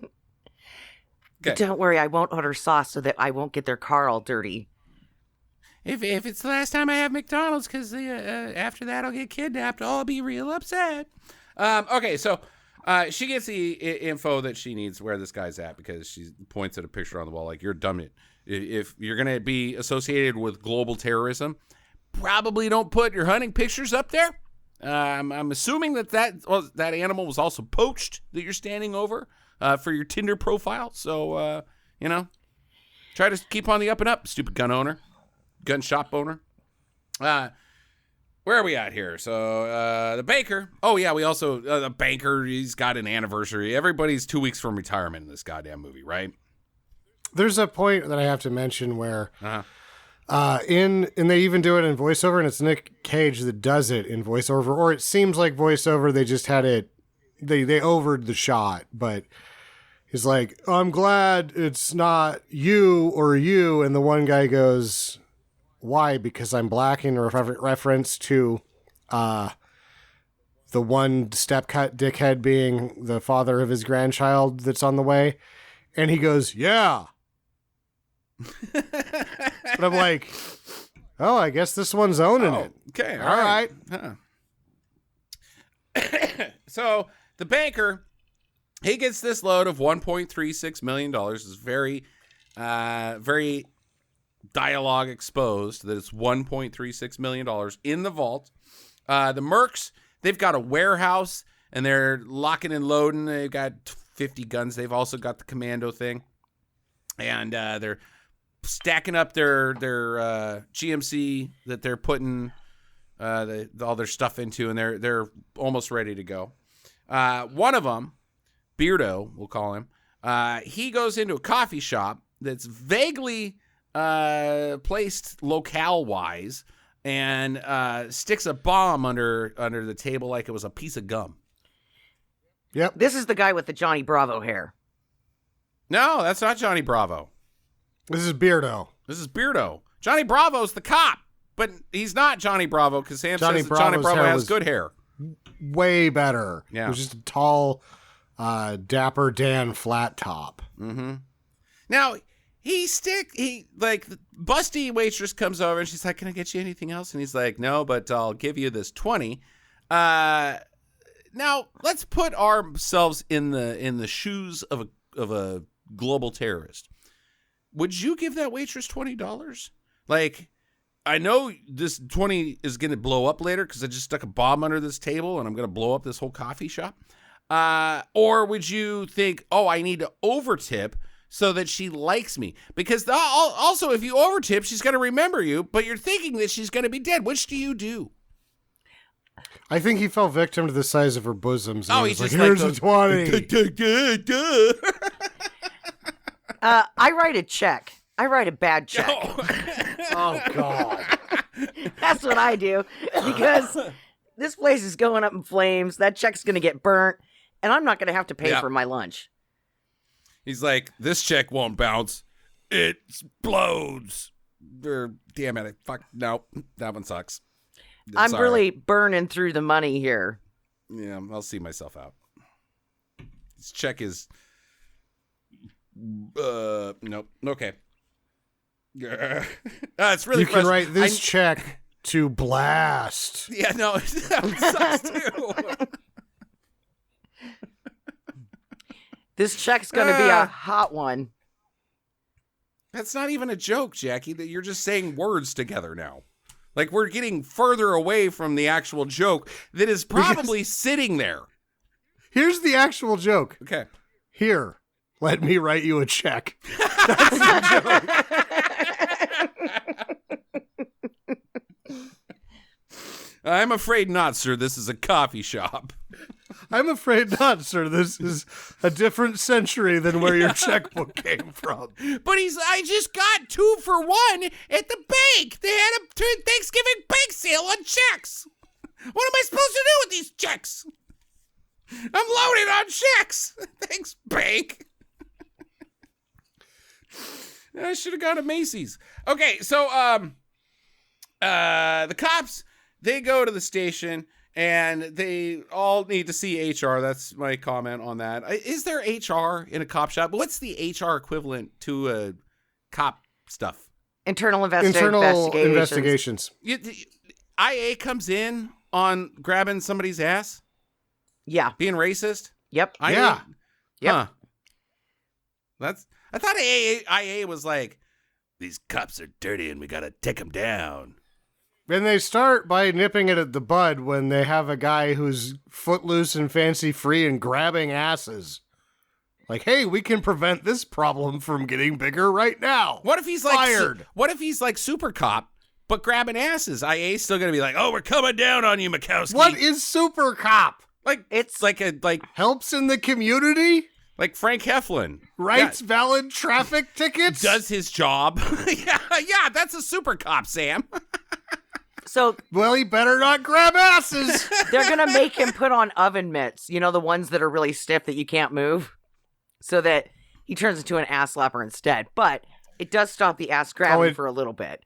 Don't worry, I won't order sauce so that I won't get their car all dirty. If it's the last time I have McDonald's, because after that I'll get kidnapped, I'll be real upset. Okay, so she gets the info that she needs where this guy's at because she points at a picture on the wall like, "You're dumb. If you're going to be associated with global terrorism, probably don't put your hunting pictures up there." I'm assuming that animal was also poached that you're standing over for your Tinder profile. So, try to keep on the up and up, stupid gun shop owner. Where are we at here? So the banker. Oh yeah, we also the banker. He's got an anniversary. Everybody's 2 weeks from retirement in this goddamn movie, right? There's a point that I have to mention where, and they even do it in voiceover, and it's Nic Cage that does it in voiceover, or it seems like voiceover. They just had it. They overed the shot, but he's like, "I'm glad it's not you or you," and the one guy goes, "Why?" "Because I'm black," in reference to the one step-cut dickhead being the father of his grandchild that's on the way. And he goes, "Yeah." But I'm like, oh, I guess this one's owning it. Okay, all right. Huh. So the banker, he gets this load of $1.36 million. It's very, very dialogue exposed that it's $1.36 million in the vault. The mercs, they've got a warehouse and they're locking and loading. They've got 50 guns. They've also got the commando thing. And they're stacking up their GMC that they're putting all their stuff into, and they're almost ready to go. One of them, Beardo, we'll call him, he goes into a coffee shop that's vaguely placed locale-wise and sticks a bomb under the table like it was a piece of gum. Yep. This is the guy with the Johnny Bravo hair. No, that's not Johnny Bravo. This is Beardo. This is Beardo. Johnny Bravo's the cop, but he's not Johnny Bravo because Sam Johnny says that Johnny Bravo's Bravo hair has was good hair. Way better. Yeah. It was just a tall, dapper Dan flat top. Mm-hmm. Now, the busty waitress comes over and she's like, "Can I get you anything else?" And he's like, "No, but I'll give you this 20. Now, let's put ourselves in the shoes of a global terrorist. Would you give that waitress $20? Like, I know this 20 is going to blow up later because I just stuck a bomb under this table and I'm going to blow up this whole coffee shop. Or would you think, oh, I need to overtip so that she likes me? Because also, if you overtip, she's going to remember you, but you're thinking that she's going to be dead. Which do you do? I think he fell victim to the size of her bosoms. And He's like, just here's like a 20. I write a check. I write a bad check. Oh, God. That's what I do. Because this place is going up in flames. That check's going to get burnt. And I'm not going to have to pay for my lunch. He's like, "This check won't bounce. It explodes." damn it. Fuck. No, that one sucks. I'm Sorry. really burning through the money here. Yeah, I'll see myself out. This check is... nope. Okay. It's really You can write this check to Blast. Yeah, no, that one sucks too. This check's going to be a hot one. That's not even a joke, Jackie, that you're just saying words together now. Like, we're getting further away from the actual joke that is probably sitting there. Here's the actual joke. Okay. Here, let me write you a check. That's the joke. I'm afraid not, sir. This is a coffee shop. I'm afraid not, sir. This is a different century than where your checkbook came from. But I just got 2 for 1 at the bank. They had a Thanksgiving bank sale on checks. What am I supposed to do with these checks? I'm loaded on checks. Thanks, bank. I should have gone to Macy's. Okay, so the cops, they go to the station and they all need to see HR. That's my comment on that. Is there HR in a cop shop? What's the HR equivalent to cop stuff? Internal investigations. IA comes in on grabbing somebody's ass? Yeah. Being racist? Yep. Yeah. Yep. Huh. I thought IA was like, these cops are dirty and we gotta take them down. And they start by nipping it at the bud when they have a guy who's footloose and fancy free and grabbing asses. Like, hey, we can prevent this problem from getting bigger right now. What if he's like fired? What if he's like Super Cop, but grabbing asses? IA's still gonna be like, oh, we're coming down on you, Mikowski. What is Super Cop? Like, it's like helps in the community? Like Frank Heflin. Writes valid traffic tickets? Does his job. yeah, that's a Super Cop, Sam. So, well, he better not grab asses. They're going to make him put on oven mitts, you know, the ones that are really stiff that you can't move, so that he turns into an ass slapper instead. But it does stop the ass grabbing for a little bit.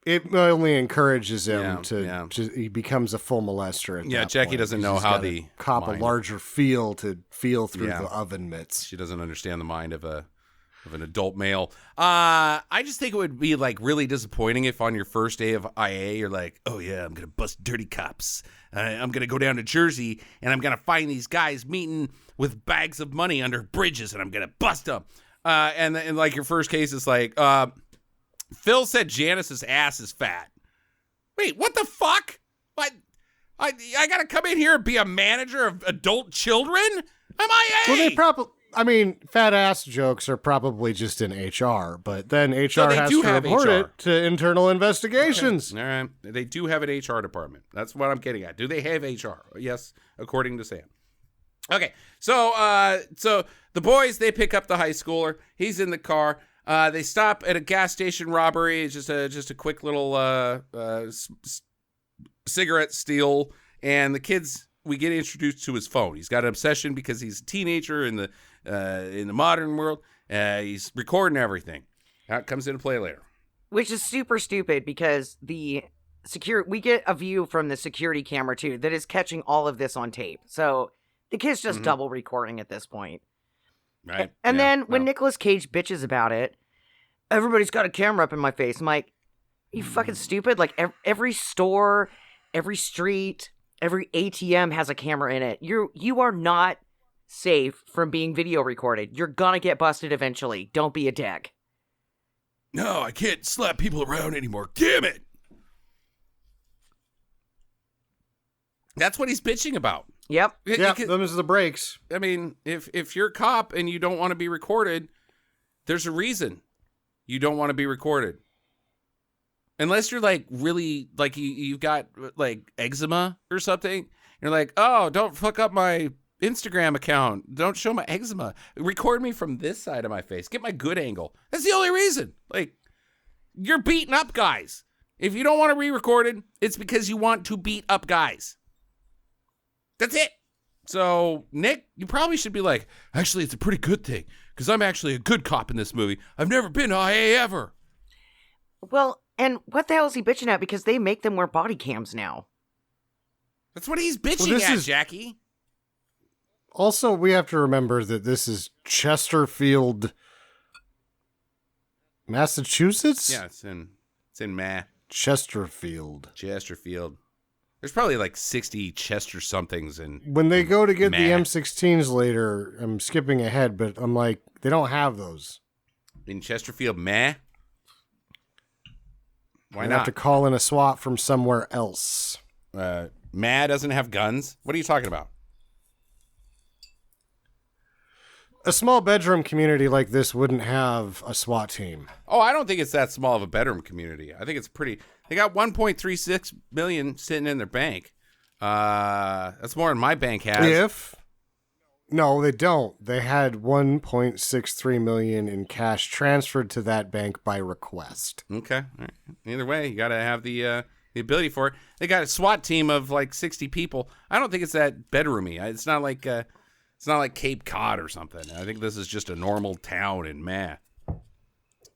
It only encourages him he becomes a full molester at that Jackie point, doesn't know how the cop a larger feel to feel through the oven mitts. She doesn't understand the mind of an adult male. I just think it would be like really disappointing if on your first day of IA you're like, oh yeah, I'm gonna bust dirty cops. I'm gonna go down to Jersey and I'm gonna find these guys meeting with bags of money under bridges and I'm gonna bust them. And like your first case is like, Phil said Janice's ass is fat. Wait, what the fuck? What? I gotta come in here and be a manager of adult children? I'm IA. Well, fat ass jokes are probably just in HR, but then HR has to report it to internal investigations. Okay. All right. They do have an HR department. That's what I'm getting at. Do they have HR? Yes, according to Sam. Okay. So the boys, they pick up the high schooler. He's in the car. They stop at a gas station robbery. It's just a quick little cigarette steal, and the kids, we get introduced to his phone. He's got an obsession because he's a teenager in the modern world. He's recording everything. That comes into play later. Which is super stupid because we get a view from the security camera too that is catching all of this on tape. So the kid's just double recording at this point. Right. And then when Nicolas Cage bitches about it, everybody's got a camera up in my face. I'm like, are you fucking stupid? Like every store, every street, every ATM has a camera in it. You are not safe from being video recorded. You're gonna get busted eventually. Don't be a dick. No, I can't slap people around anymore. Damn it. That's what he's bitching about. Yep. Those are the breaks. I mean, if you're a cop and you don't want to be recorded, there's a reason you don't want to be recorded. Unless you're like really like you've got like eczema or something. You're like, oh, don't fuck up my Instagram account. Don't show my eczema. Record me from this side of my face. Get my good angle. That's the only reason. Like, you're beating up guys. If you don't want to be recorded, it's because you want to beat up guys. That's it. So, Nick, you probably should be like, actually, it's a pretty good thing because I'm actually a good cop in this movie. I've never been IA ever. Well, and what the hell is he bitching at? Because they make them wear body cams now. That's what he's bitching at, Jackie. Also, we have to remember that this is Chesterfield, Massachusetts? Yeah, it's in Chesterfield. There's probably like 60 Chester somethings in When they go to get the M16s later, I'm skipping ahead, but I'm like, they don't have those. In Chesterfield, Why They not? have to call in a SWAT from somewhere else. Doesn't have guns? What are you talking about? A small bedroom community like this wouldn't have a SWAT team. Oh, I don't think it's that small of a bedroom community. I think it's pretty. They got 1.36 million sitting in their bank. That's more than my bank has. No, they don't. They had 1.63 million in cash transferred to that bank by request. Okay. All right. Either way, you got to have the ability for it. They got a SWAT team of like 60 people. I don't think it's that bedroomy. It's not like Cape Cod or something. I think this is just a normal town in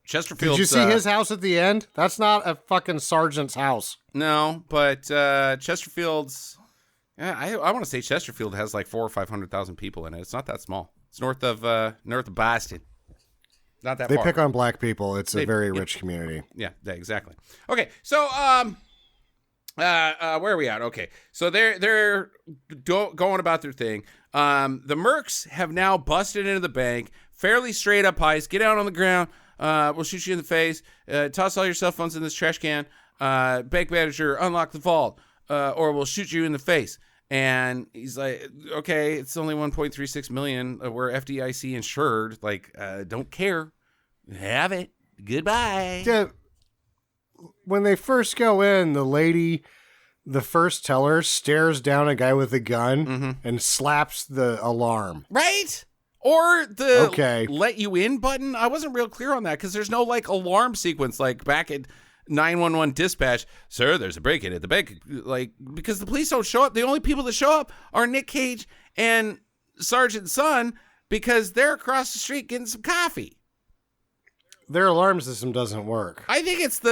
Chesterfield. Did you see his house at the end? That's not a fucking sergeant's house. No, but Chesterfield's. Yeah, I want to say Chesterfield has like 400,000 or 500,000 people in it. It's not that small. It's north of Boston. Not that far. They pick on black people. It's a very rich community. Yeah, exactly. Okay, so where are we at? Okay, so they're going about their thing. The mercs have now busted into the bank. Fairly straight up heist. Get out on the ground. We'll shoot you in the face. Toss all your cell phones in this trash can. Bank manager, unlock the vault, or we'll shoot you in the face. And he's like, okay, it's only 1.36 million. We're FDIC insured. Like, don't care. Have it. Goodbye. Yeah. When they first go in, the first teller stares down a guy with a gun and slaps the alarm. Right? Or the let you in button. I wasn't real clear on that because there's no like alarm sequence like back at 911 dispatch. Sir, there's a break-in at the bank. Like, because the police don't show up. The only people that show up are Nic Cage and Sergeant Sun because they're across the street getting some coffee. Their alarm system doesn't work. I think it's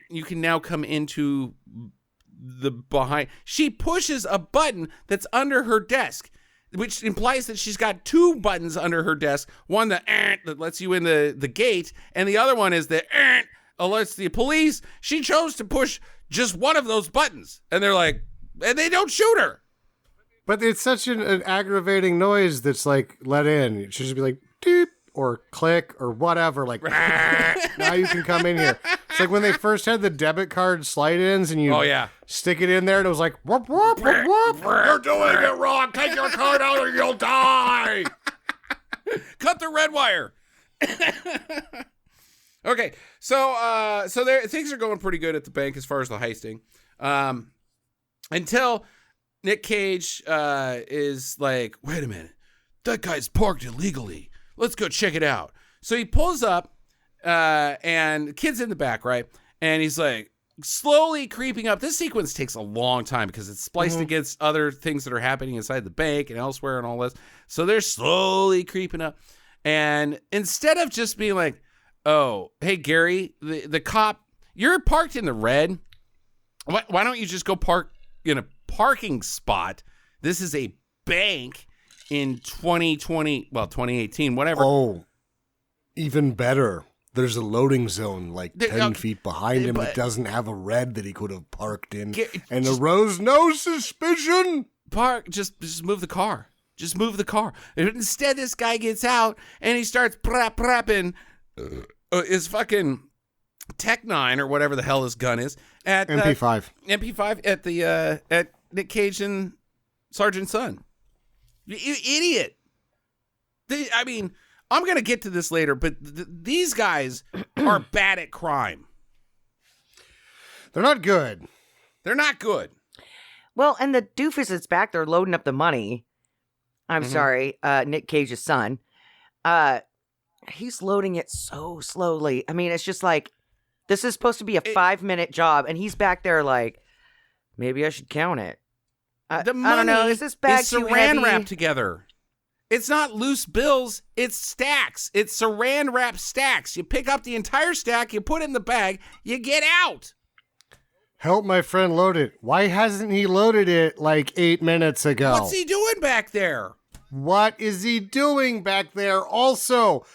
you can now come into the behind. She pushes a button that's under her desk, which implies that she's got two buttons under her desk. One that lets you in the gate, and the other one is the alerts the police. She chose to push just one of those buttons, and they're like, and they don't shoot her. But it's such an aggravating noise that's like let in. It should just be like doop or click or whatever. Like now you can come in here. It's like when they first had the debit card slide-ins and you stick it in there and it was like whoop whoop whoop whoop. You're doing it wrong. Take your card out or you'll die. Cut the red wire. Okay, so things are going pretty good at the bank as far as the heisting, until Nic Cage is like, wait a minute, that guy's parked illegally. Let's go check it out. So he pulls up, and the kid's in the back, right? And he's like slowly creeping up. This sequence takes a long time because it's spliced against other things that are happening inside the bank and elsewhere and all this. So they're slowly creeping up, and instead of just being like, oh, hey, Gary, the cop, you're parked in the red. Why don't you just go park in a parking spot? This is a bank in 2018, whatever. Oh, even better. There's a loading zone like 10 feet behind him that doesn't have a red that he could have parked in. And arose no suspicion. Just move the car. Just move the car. Instead, this guy gets out and he starts prepping his fucking Tech 9 or whatever the hell his gun is at MP5. MP5 at the at Nic Cage and Sergeant Sun. You idiot! I mean, I'm gonna get to this later, but these guys are bad at crime. They're not good. They're not good. Well, and the doofus that's back there loading up the money. I'm sorry, Nic Cage's son. He's loading it so slowly. I mean, it's just like, this is supposed to be a 5-minute job, and he's back there like, maybe I should count it. I don't know. Is this bag too heavy? Saran wrapped together. It's not loose bills, it's stacks. It's saran wrap stacks. You pick up the entire stack, you put it in the bag, you get out. Help my friend load it. Why hasn't he loaded it like 8 minutes ago? What's he doing back there? What is he doing back there? Also,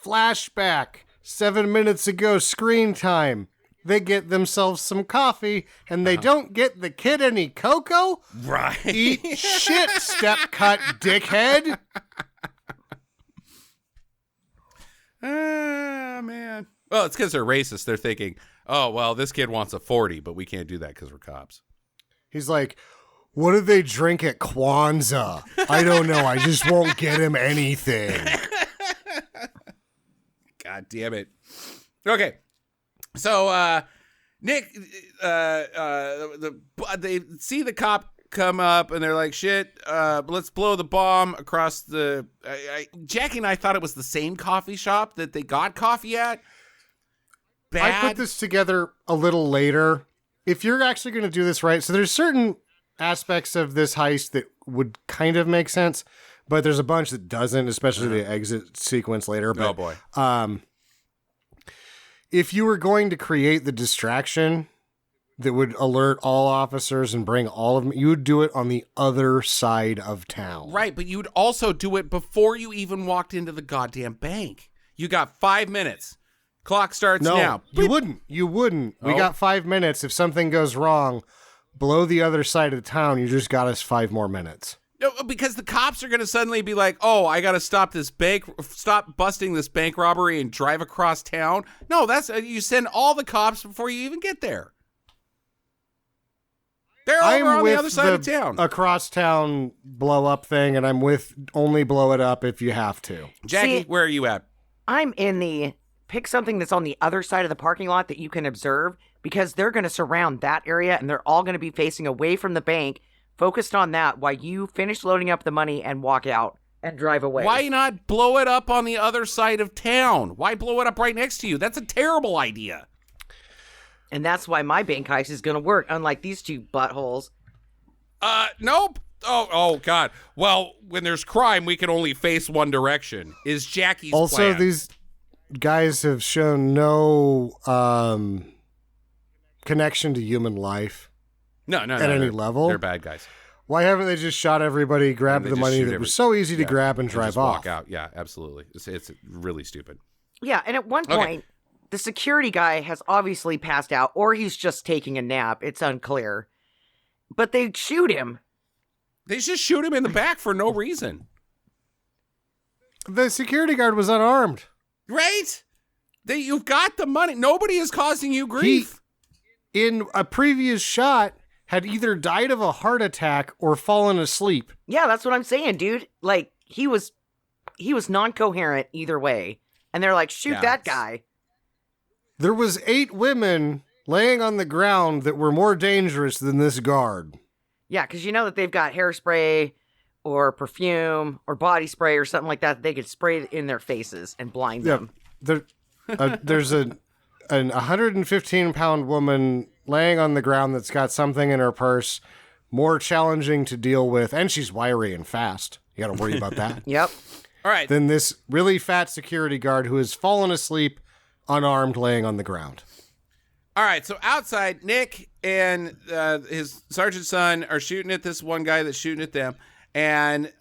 flashback. 7 minutes ago, screen time. They get themselves some coffee, and they don't get the kid any cocoa? Right. Eat shit, step-cut dickhead. Ah, man. Well, it's because they're racist. They're thinking, oh, well, this kid wants a 40, but we can't do that because we're cops. He's like, what do they drink at Kwanzaa? I don't know. I just won't get him anything. God damn it. Okay. So, Nick, they see the cop come up and they're like, shit, let's blow the bomb across the, Jackie and I thought it was the same coffee shop that they got coffee at. Bad. I put this together a little later. If you're actually going to do this right, so there's certain aspects of this heist that would kind of make sense, but there's a bunch that doesn't, especially the exit sequence later. But, oh boy. If you were going to create the distraction that would alert all officers and bring all of them, you would do it on the other side of town. Right, but you'd also do it before you even walked into the goddamn bank. You got 5 minutes. Clock starts now. You wouldn't. You wouldn't. We got 5 minutes. If something goes wrong, blow the other side of the town. You just got us 5 more minutes. No, because the cops are going to suddenly be like, oh, I got to stop busting this bank robbery and drive across town. No, that's you send all the cops before you even get there. They're over on the other side of town. Across town blow up thing, and I'm with only blow it up if you have to. Jackie, where are you at? I'm in the pick something that's on the other side of the parking lot that you can observe, because they're going to surround that area and they're all going to be facing away from the bank, focused on that while you finish loading up the money and walk out and drive away. Why not blow it up on the other side of town? Why blow it up right next to you? That's a terrible idea. And that's why my bank heist is going to work, unlike these two buttholes. Nope. Oh, God. Well, when there's crime, we can only face one direction, is Jackie's also, plan. These guys have shown no connection to human life. No, at any level. They're bad guys. Why haven't they just shot everybody, grabbed the money that was so easy to grab and drive off? Walk out. Yeah, absolutely. It's really stupid. Yeah, and at one point, the security guy has obviously passed out, or he's just taking a nap. It's unclear. But they shoot him. They just shoot him in the back for no reason. The security guard was unarmed. Right? You've got the money. Nobody is causing you grief. In a previous shot, had either died of a heart attack or fallen asleep. Yeah, that's what I'm saying, dude. Like, he was non-coherent either way. And they're like, shoot that guy. There was 8 women laying on the ground that were more dangerous than this guard. Yeah, because you know that they've got hairspray or perfume or body spray or something like that they could spray in their faces and blind them. There's a 115-pound woman laying on the ground that's got something in her purse, more challenging to deal with, and she's wiry and fast. You got to worry about that. Yep. All right. Than this really fat security guard who has fallen asleep, unarmed, laying on the ground. All right, so outside, Nick and his sergeant's son are shooting at this one guy that's shooting at them. And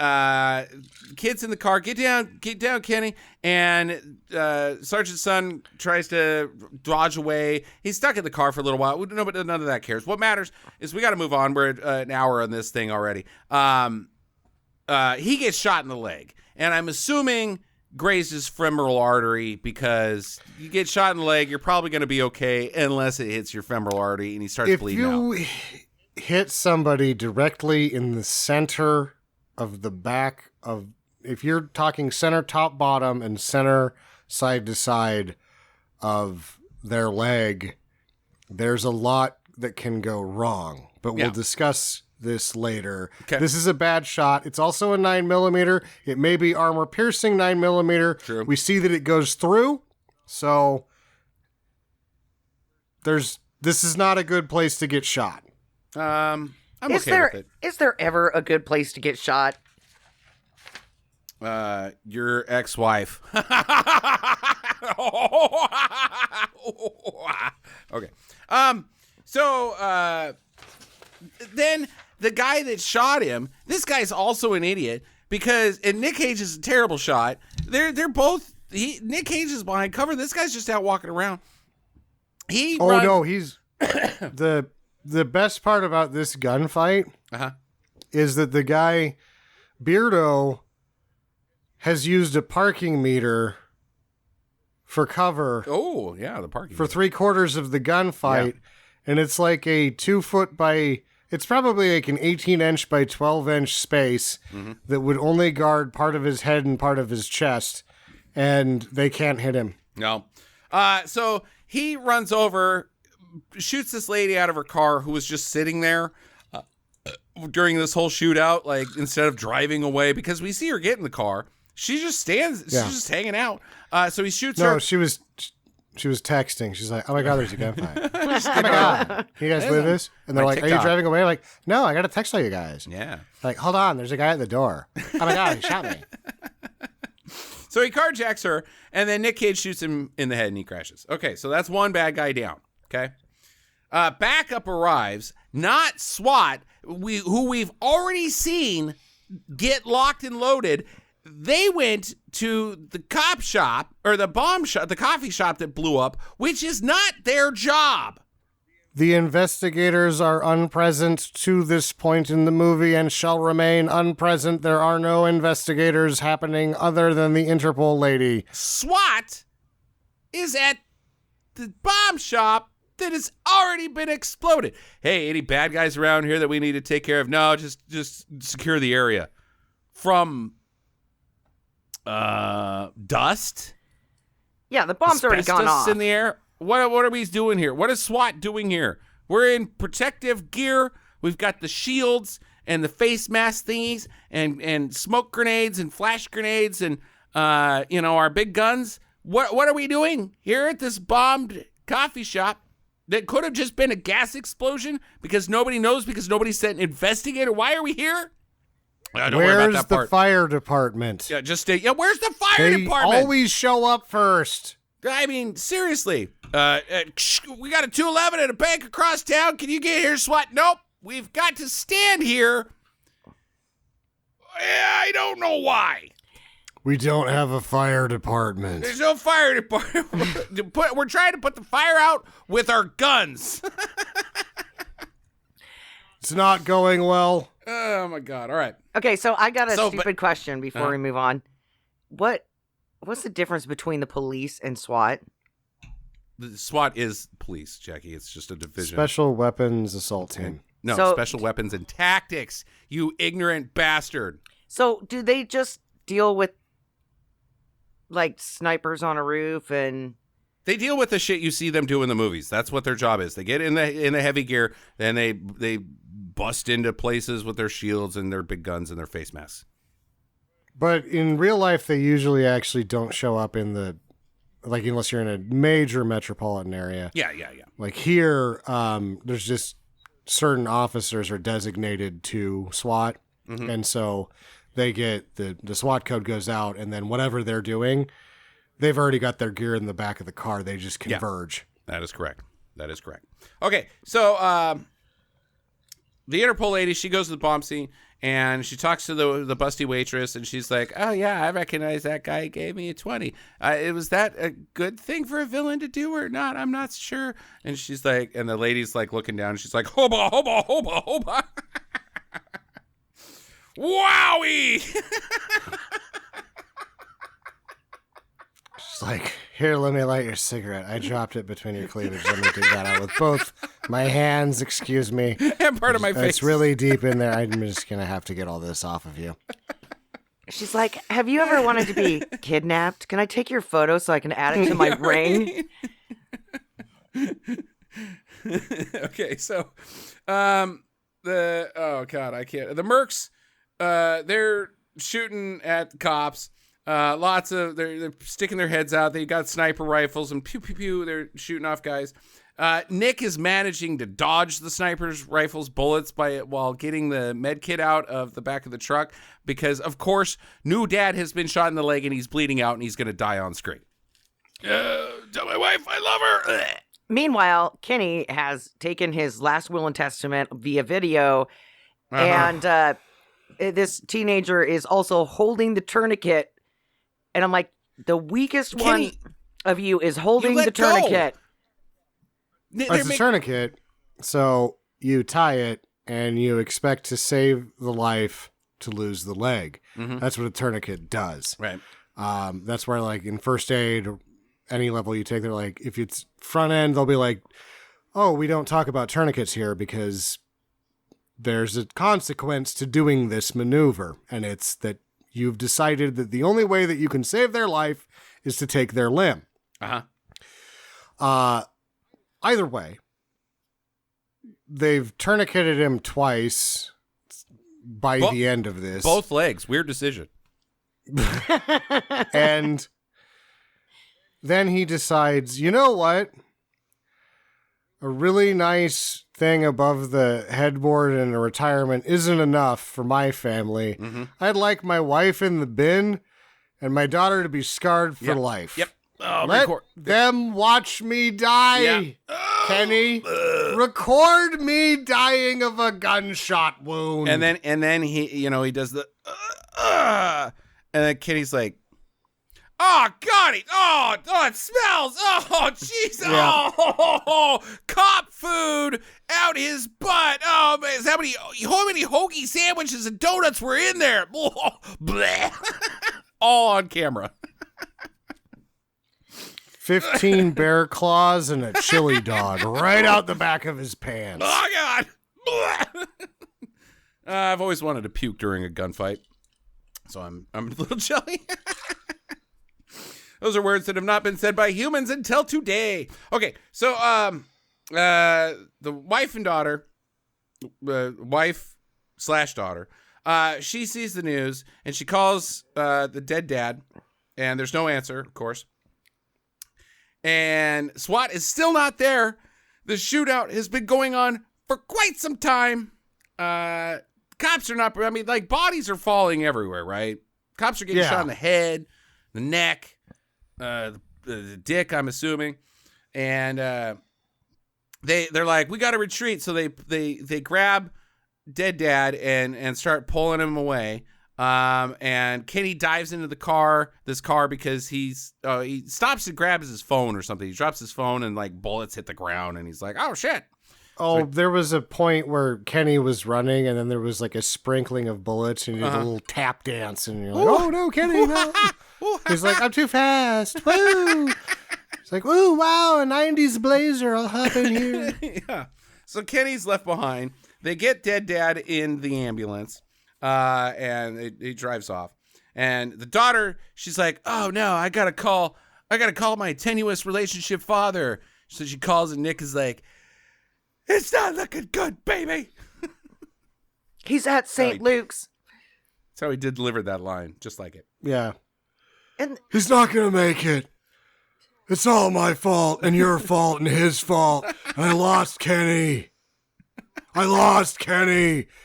kids in the car, get down, Kenny. And sergeant's son tries to dodge away. He's stuck in the car for a little while. No, but none of that cares. What matters is we got to move on. We're at an hour on this thing already. He gets shot in the leg. And I'm assuming grazed his femoral artery, because you get shot in the leg, you're probably going to be okay unless it hits your femoral artery and he starts bleeding out. If you hit somebody directly in the center of the back of, if you're talking center, top, bottom, and center, side to side of their leg, there's a lot that can go wrong. But we'll discuss this later. Okay. This is a bad shot. It's also a 9mm. It may be armor piercing 9mm. True. We see that it goes through. So this is not a good place to get shot. I'm okay with it. Is there ever a good place to get shot? Your ex-wife. Okay. So then the guy that shot him, this guy's also an idiot and Nic Cage is a terrible shot. They're both Nic Cage is behind cover. This guy's just out walking around. No, he's the best part about this gunfight is that the guy Beardo has used a parking meter for cover. Oh, yeah, the parking for 3/4 of the gunfight, and it's like a 2 foot by. It's probably like an 18-inch by 12-inch space that would only guard part of his head and part of his chest, and they can't hit him. No. So he runs over, shoots this lady out of her car who was just sitting there during this whole shootout, like instead of driving away, because we see her get in the car. She just stands. She's just hanging out. So he shoots her. No, she was texting. She's like, "Oh my god, there's a gunfight. Oh my god, can you guys believe this?" And they're like, "Are you driving away?" Like, "No, I got to text all you guys." Yeah. Like, hold on, there's a guy at the door. Oh my god, he shot me. So he carjacks her, and then Nic Cage shoots him in the head, and he crashes. Okay, so that's one bad guy down. Okay. Backup arrives, not SWAT, who we've already seen get locked and loaded. They went to the cop shop, or the bomb shop, the coffee shop that blew up, which is not their job. The investigators are unpresent to this point in the movie and shall remain unpresent. There are no investigators happening other than the Interpol lady. SWAT is at the bomb shop that has already been exploded. Hey, any bad guys around here that we need to take care of? No, just secure the area. From dust? Yeah, the bomb's already gone off. In the air? What are we doing here? What is SWAT doing here? We're in protective gear. We've got the shields and the face mask thingies and smoke grenades and flash grenades and our big guns. What are we doing here at this bombed coffee shop that could have just been a gas explosion because nobody knows, because nobody sent an investigator? Why are we here? Don't worry about that part. Where's the fire department? Yeah, where's the fire department? They always show up first. I mean, seriously. We got a 211 at a bank across town. Can you get here, SWAT? Nope. We've got to stand here. I don't know why. We don't have a fire department. There's no fire department. We're trying to put the fire out with our guns. It's not going well. Oh, my God. All right. Okay, so I got a stupid question before we move on. What's the difference between the police and SWAT? The SWAT is police, Jackie. It's just a division. Special Weapons Assault Team. No, Special Weapons and Tactics, you ignorant bastard. So do they just deal with, like, snipers on a roof and... They deal with the shit you see them do in the movies. That's what their job is. They get in the heavy gear, then they bust into places with their shields and their big guns and their face masks. But in real life, they usually actually don't show up in the, like, unless you're in a major metropolitan area. Yeah. Like here, there's just certain officers are designated to SWAT. Mm-hmm. And so they get the SWAT code goes out, and then whatever they're doing, they've already got their gear in the back of the car. They just converge. Yeah, that is correct. Okay, so the Interpol lady, she goes to the bomb scene, and she talks to the busty waitress, and she's like, "Oh, yeah, I recognize that guy. He gave me a 20. Was that a good thing for a villain to do or not? I'm not sure." And she's like, and the lady's like looking down, and she's like, "Hoba, hoba, hoba, hoba." Wowie! She's like, "Here, let me light your cigarette. I dropped it between your cleavage. Let me dig that out with both my hands. Excuse me." And part of my face. It's really deep in there. I'm just going to have to get all this off of you. She's like, "Have you ever wanted to be kidnapped? Can I take your photo so I can add it to my ring?" Okay, so the mercs, they're shooting at the cops. They're sticking their heads out. They got sniper rifles and pew pew pew. They're shooting off guys. Nick is managing to dodge the sniper's rifle's bullets while getting the med kit out of the back of the truck because, of course, new dad has been shot in the leg and he's bleeding out and he's going to die on screen. Tell my wife I love her. Meanwhile, Kenny has taken his last will and testament via video, and this teenager is also holding the tourniquet. And I'm like, the weakest Kenny, one of you is holding the go. tourniquet. It's a tourniquet, so you tie it, and you expect to save the life to lose the leg. Mm-hmm. That's what a tourniquet does. Right. That's where, like, in first aid or any level you take, they're like, if it's front end, they'll be like, oh, we don't talk about tourniquets here because there's a consequence to doing this maneuver, and it's that you've decided that the only way that you can save their life is to take their limb. Either way, they've tourniqueted him twice by the end of this. Both legs. Weird decision. And then he decides, you know what? A really nice thing above the headboard in a retirement isn't enough for my family. Mm-hmm. I'd like my wife in the bin and my daughter to be scarred for life. Yep. Let them watch me die, Kenny. Record me dying of a gunshot wound. And then he does the and then Kenny's like, oh, got it. Oh, it smells. Oh, jeez. Yeah. Oh, cop food out his butt. Oh, man, how many hoagie sandwiches and donuts were in there? Oh, bleh. All on camera. 15 bear claws and a chili dog right out the back of his pants. Oh, God. I've always wanted to puke during a gunfight, so I'm a little jelly. Those are words that have not been said by humans until today. Okay, so the wife and daughter, wife/daughter, she sees the news and she calls the dead dad, and there's no answer, of course. And SWAT is still not there. The shootout has been going on for quite some time. Cops are not, bodies are falling everywhere, right? Cops are getting shot in the head, the neck, the dick, I'm assuming. And they're like, we got to retreat. So they grab dead dad and start pulling him away. And Kenny dives into this car because he stops and grabs his phone or something. He drops his phone and like bullets hit the ground and he's like, oh shit. Oh, there was a point where Kenny was running and then there was like a sprinkling of bullets and he did a little tap dance and you're like, oh no, Kenny, no. He's like, I'm too fast. Woo. It's like, woo, wow, a 90s blazer. I'll hop in here. Yeah. So Kenny's left behind. They get dead dad in the ambulance. And he drives off, and the daughter, she's like, oh no, I gotta call my tenuous relationship father. So she calls, and Nick is like, it's not looking good, baby. He's at St. Luke's. That's how he did deliver that line, just like it. Yeah. And he's not gonna make it. It's all my fault and your fault and his fault. And I lost Kenny.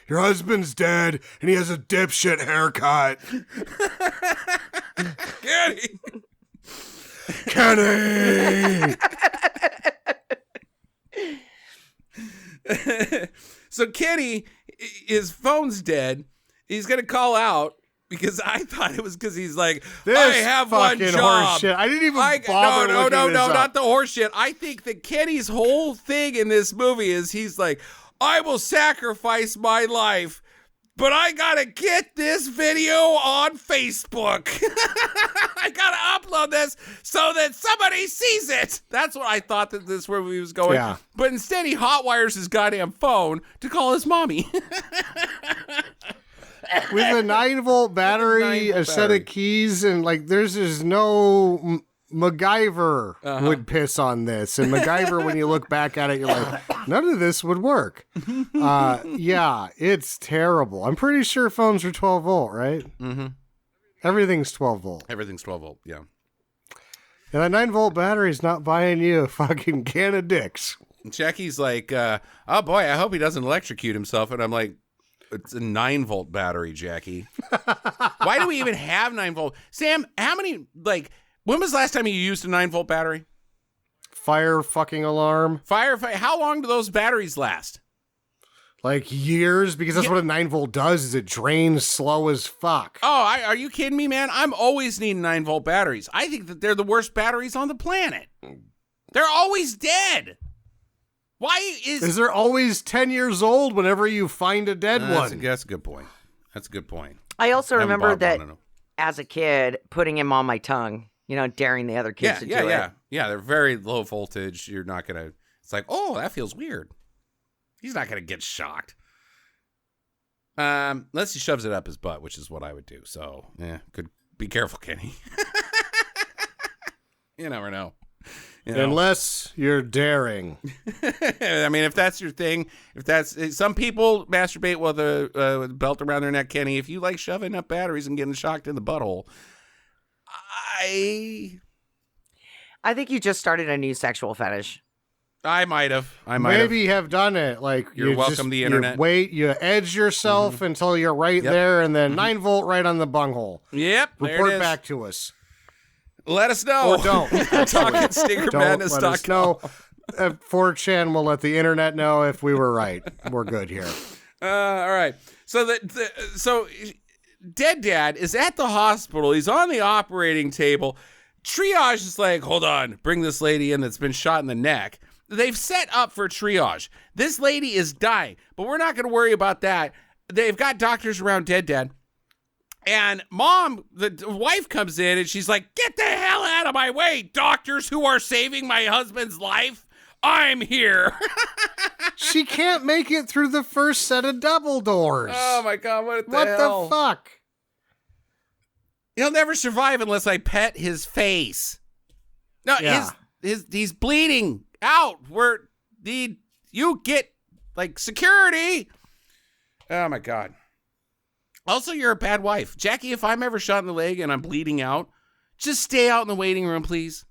Your husband's dead, and he has a dipshit haircut. Kenny! So Kenny, his phone's dead. He's going to call out because I thought it was because he's like, I have one job. Horseshit. I didn't even bother looking this up. Not the horseshit. I think that Kenny's whole thing in this movie is he's like, I will sacrifice my life, but I gotta get this video on Facebook. I gotta upload this so that somebody sees it. That's what I thought that this movie was going. Yeah. But instead he hotwires his goddamn phone to call his mommy. With a 9-volt battery, a set of keys, and like there's no MacGyver would piss on this. And MacGyver, when you look back at it, you're like, none of this would work. Yeah, it's terrible. I'm pretty sure phones are 12 volt, right? Mm-hmm. Everything's 12 volt. Everything's 12 volt, yeah. And that 9-volt battery's not buying you a fucking can of dicks. Jackie's like, oh boy, I hope he doesn't electrocute himself. And I'm like, it's a 9-volt battery, Jackie. Why do we even have 9-volt? Sam, how many, like, when was the last time you used a 9-volt battery? Fire fucking alarm. How long do those batteries last? Like years, because that's what a 9-volt does, is it drains slow as fuck. Oh, are you kidding me, man? I'm always needing 9-volt batteries. I think that they're the worst batteries on the planet. They're always dead. Why is there always 10 years old whenever you find a dead one? That's a good point. That's a good point. I also remember that as a kid, putting him on my tongue, daring the other kids to do it. Yeah, they're very low voltage. You're not going to, it's like, oh, that feels weird. He's not going to get shocked. Unless he shoves it up his butt, which is what I would do. So, be careful, Kenny. You never know. Unless you're daring. I mean, if that's your thing, some people masturbate with a belt around their neck, Kenny. If you like shoving up batteries and getting shocked in the butthole, I think you just started a new sexual fetish. I might have. Maybe have done it. Like you're welcome to the internet. You edge yourself until you're right there, and then 9-volt right on the bunghole. Yep. Report back to us. Let us know. Or don't. Talk at stinkermadness.com. 4chan will let the internet know if we were right. We're good here. All right. So Dead Dad is at the hospital. He's on the operating table. Triage is like, hold on, bring this lady in that's been shot in the neck. They've set up for triage. This lady is dying, but we're not going to worry about that. They've got doctors around Dead Dad. And Mom, the wife, comes in and she's like, get the hell out of my way, doctors who are saving my husband's life. I'm here. She can't make it through the first set of double doors. Oh my God, what the hell? What the fuck? He'll never survive unless I pet his face. No, he's bleeding out. You get like security. Oh my God. Also, you're a bad wife. Jackie, if I'm ever shot in the leg and I'm bleeding out, just stay out in the waiting room, please.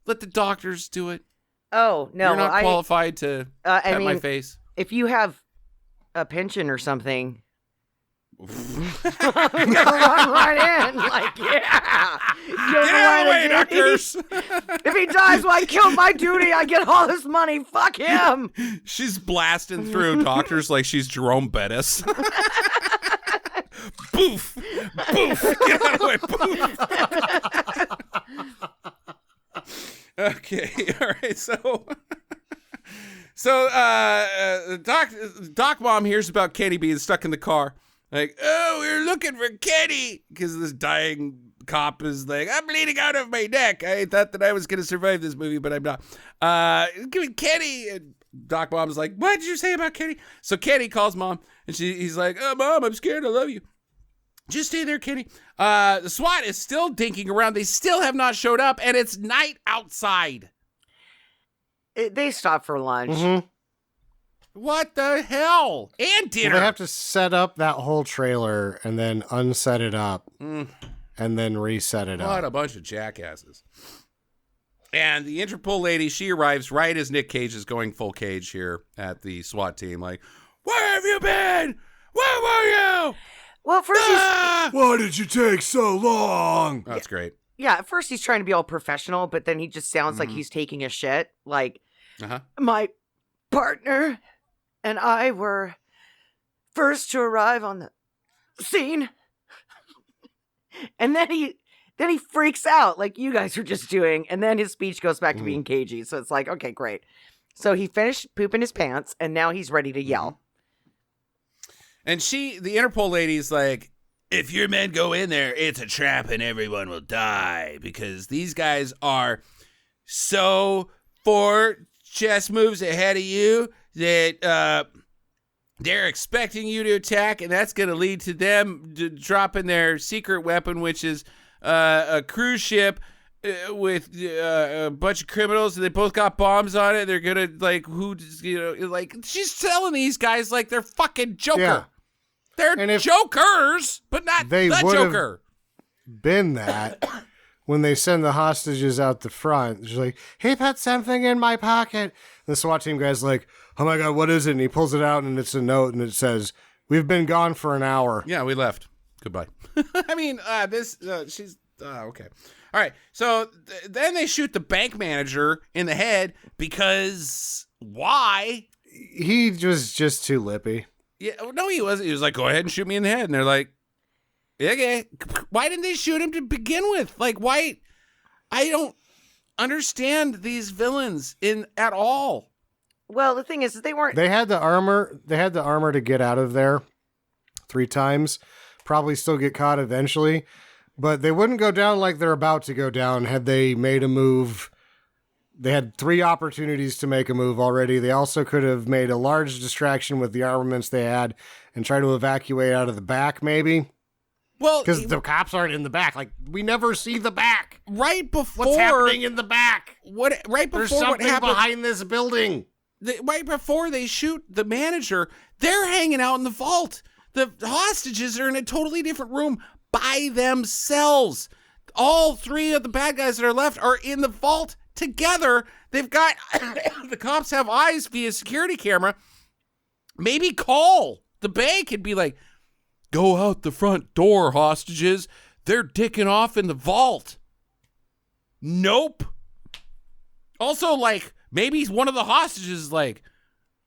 Let the doctors do it. Oh, no. You're not qualified to pet my face. If you have a pension or something, run right in. Like, yeah. Get out of the way, doctors. If he dies while I kill my duty, I get all this money. Fuck him. She's blasting through doctors like she's Jerome Bettis. Boof! Boof! Get out of the way! Boof! Okay, all right. So, Doc Mom hears about Kenny being stuck in the car. Like, oh, we're looking for Kenny because this dying cop is like, I'm bleeding out of my neck. I thought that I was going to survive this movie, but I'm not. Give me Kenny. And Doc Mom's like, what did you say about Kenny? So Kenny calls Mom, and he's like, oh, Mom, I'm scared. I love you. Just stay there, Kenny. The SWAT is still dinking around. They still have not showed up, and it's night outside. They stopped for lunch. Mm-hmm. What the hell? And dinner. Well, they have to set up that whole trailer and then unset it up and then reset it up. What a bunch of jackasses. And the Interpol lady, she arrives right as Nic Cage is going full Cage here at the SWAT team. Like, where have you been? Where were you? Well, first why did you take so long? That's great. Yeah, at first he's trying to be all professional, but then he just sounds like he's taking a shit. Like, my partner and I were first to arrive on the scene. And then he freaks out like you guys were just doing. And then his speech goes back to being cagey. So it's like, okay, great. So he finished pooping his pants and now he's ready to yell. And the Interpol lady's like, if your men go in there, it's a trap and everyone will die because these guys are so 4 chess moves ahead of you that they're expecting you to attack, and that's going to lead to them dropping their secret weapon, which is a cruise ship with a bunch of criminals, and they both got bombs on it. They're going to, she's telling these guys like they're fucking Joker. Yeah. They're jokers, but not the Joker. Been that when they send the hostages out the front, she's like, he put something in my pocket. The SWAT team guy's like, oh my God, what is it? And he pulls it out and it's a note and it says, we've been gone for an hour. Yeah, we left. Goodbye. I mean, she's, okay. All right. So then they shoot the bank manager in the head because why? He was just too lippy. Yeah, no, he wasn't. He was like, go ahead and shoot me in the head. And they're like, okay. Why didn't they shoot him to begin with? Like, why? I don't understand these villains at all. Well, the thing is, they weren't. They had the armor. They had the armor to get out of there 3 times. Probably still get caught eventually, but they wouldn't go down like they're about to go down had they made a move. They had 3 opportunities to make a move already. They also could have made a large distraction with the armaments they had and try to evacuate out of the back, maybe. Well, because the cops aren't in the back. Like, we never see the back. Right before what's happening in the back? Right before there's something what happened behind this building. Right before they shoot the manager, they're hanging out in the vault. The hostages are in a totally different room by themselves. All 3 of the bad guys that are left are in the vault together. They've got the cops have eyes via security camera. Maybe call the bank and be like, go out the front door, hostages. They're dicking off in the vault. Nope. Also, like, maybe one of the hostages, like,